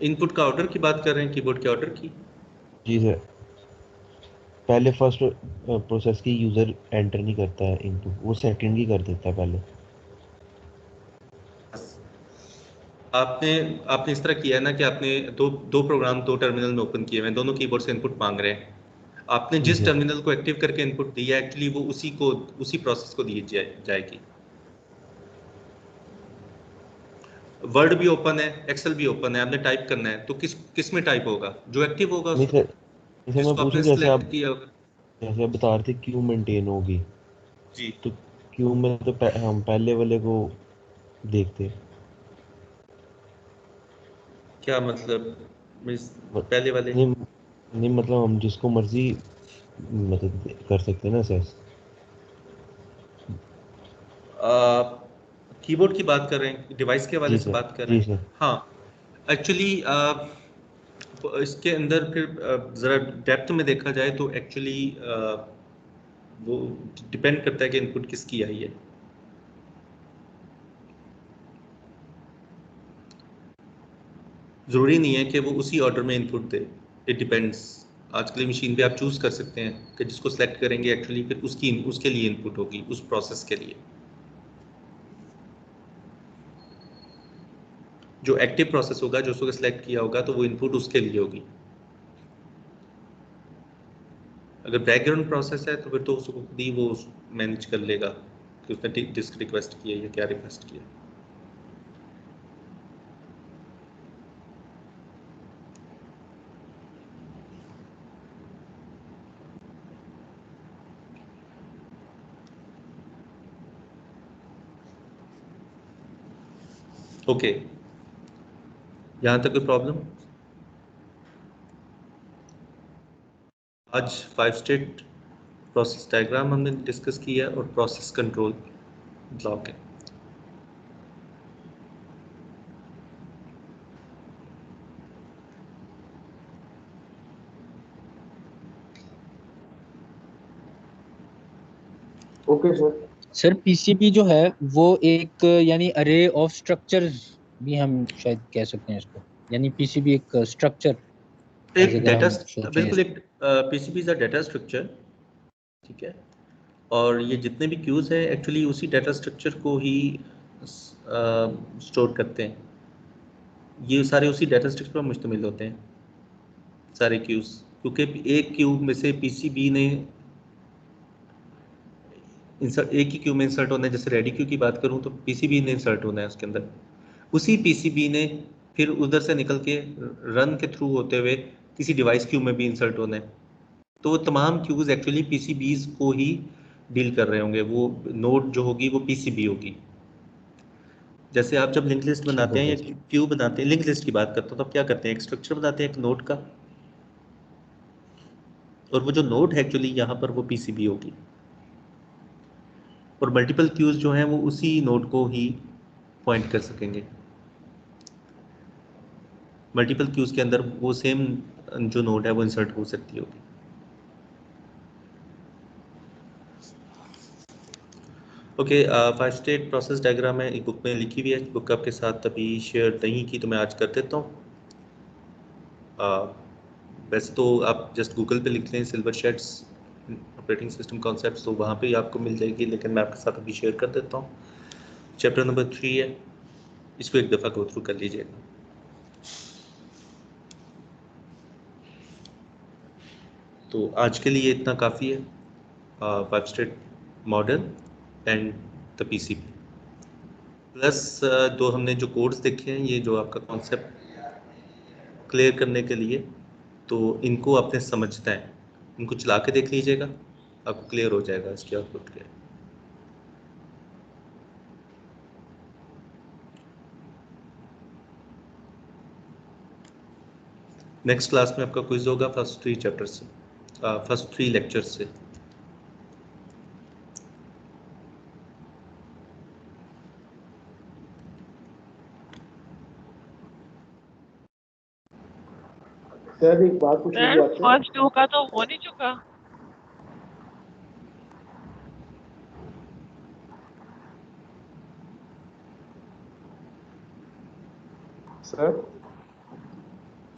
इनपुट का ऑर्डर की बात कर रहे हैं, कीबोर्ड के ऑर्डर की? जी सर, पहले फर्स्ट प्रोसेस की यूजर एंटर नहीं करता है इनपुट, वो सेकंड ही कर देता है पहले। आपने इस तरह किया है ना कि आपने दो प्रोग्राम दो टर्मिनल में ओपन किए हुए हैं, दोनों कीबोर्ड से इनपुट मांग रहे हैं। आपने जिस टर्मिनल को एक्टिव करके इनपुट दिया एक्चुअली वो उसी प्रोसेस को दी जाएगी। वर्ड भी ओपन है, एक्सेल भी ओपन है, आपने टाइप करना है तो किस में टाइप होगा? जो एक्टिव होगा नहीं सर, मैं पूछ रहा जैसे आप बता रहे थे क्यू मेंटेन होगी जी, तो क्यू में तो हम पहले वाले को देखते हैं। क्या मतलब पहले वाले? नहीं मतलब हम जिसको मर्जी मतलब कर सकते हैं ना सर। कीबोर्ड की बात कर रहे हैं, डिवाइस के हवाले से बात कर रहे हैं? हाँ, एक्चुअली इसके अंदर फिर ज़रा डेप्थ में देखा जाए तो एक्चुअली वो डिपेंड करता है कि इनपुट किसकी आई है। ज़रूरी नहीं है कि वो उसी ऑर्डर में इनपुट दे, इट डिपेंड्स। आजकल मशीन पे आप चूज़ कर सकते हैं कि जिसको सेलेक्ट करेंगे एक्चुअली फिर उसके लिए इनपुट होगी, उस प्रोसेस के लिए। जो एक्टिव प्रोसेस होगा, जो उसको सिलेक्ट किया होगा तो वो इनपुट उसके लिए होगी। अगर बैकग्राउंड प्रोसेस है तो फिर तो उसको खुद ही वो मैनेज कर लेगा कि उसने डिस्क रिक्वेस्ट किया या क्या रिक्वेस्ट किया। ओके, यहाँ तक कोई प्रॉब्लम? आज 5 स्टेट प्रोसेस डायग्राम हमने डिस्कस किया और प्रोसेस कंट्रोल ब्लॉक है। Okay sir. सर पीसीबी जो है वो एक यानी अरे ऑफ स्ट्रक्चर्स भी हम शायद कह सकते हैं इसको, यानी पीसीबी एक स्ट्रक्चर, एक डाटा, बिल्कुल एक PCB is a data structure, ठीक है। और ये जितने भी क्यूज हैं एक्चुअली उसी डाटा स्ट्रक्चर को ही स्टोर करते हैं। ये सारे उसी डाटा स्ट्रक्चर पर मुश्तमिल होते हैं सारे क्यूज, क्योंकि एक क्यू में से पीसीबी ने एक ही क्यू में इंसर्ट होना है। जैसे रेडी क्यू की बात करूं तो पीसीबी ने इंसर्ट होना है उसके अंदर, उसी पीसीबी ने फिर उधर से निकल के रन के थ्रू होते हुए किसी डिवाइस क्यू में भी इंसर्ट होना है। तो वो तमाम क्यूज एक्चुअली पीसीबीज को ही डील कर रहे होंगे। वो नोड जो होगी वो पीसीबी होगी। जैसे आप जब लिंक लिस्ट बनाते हैं या क्यू बनाते हैं, लिंक लिस्ट की बात करते हो तो आप क्या करते हैं, एक स्ट्रक्चर बनाते हैं एक नोड का, और वो जो नोड है एक्चुअली यहाँ पर वो पीसीबी होगी, और मल्टीपल क्यूज जो हैं वो उसी नोड को ही पॉइंट कर सकेंगे। मल्टीपल क्यूज के अंदर वो सेम जो नोड है वो इंसर्ट हो सकती होगी। ओके, 5 स्टेट प्रोसेस डायग्राम है, एक बुक में लिखी हुई है, बुक आपके साथ अभी शेयर नहीं की तो मैं आज कर देता हूँ। वैसे तो आप जस्ट गूगल पे लिख लें silver shades operating system concepts, तो वहाँ पे ही आपको मिल जाएगी, लेकिन मैं आपके साथ अभी शेयर कर देता हूँ। चैप्टर नंबर 3 है, इसको एक दफ़ा गो थ्रू कर लीजिएगा। तो आज के लिए इतना काफ़ी है। 5 state model and the PCB plus दो हमने जो कोड्स देखे हैं, ये जो आपका कॉन्सेप्ट क्लियर करने के लिए, तो इनको आपने समझना है, इनको चला के देख लीजिएगा, आपको क्लियर हो जाएगा इसकी आउटपुट क्या है। नेक्स्ट क्लास में आपका क्विज होगा फर्स्ट 3 चैप्टर से, फर्स्ट 3 लेक्चर से। सर एक बात पूछनी सर थी आपसे। फर्स्ट 2 का तो हो नहीं चुका। सर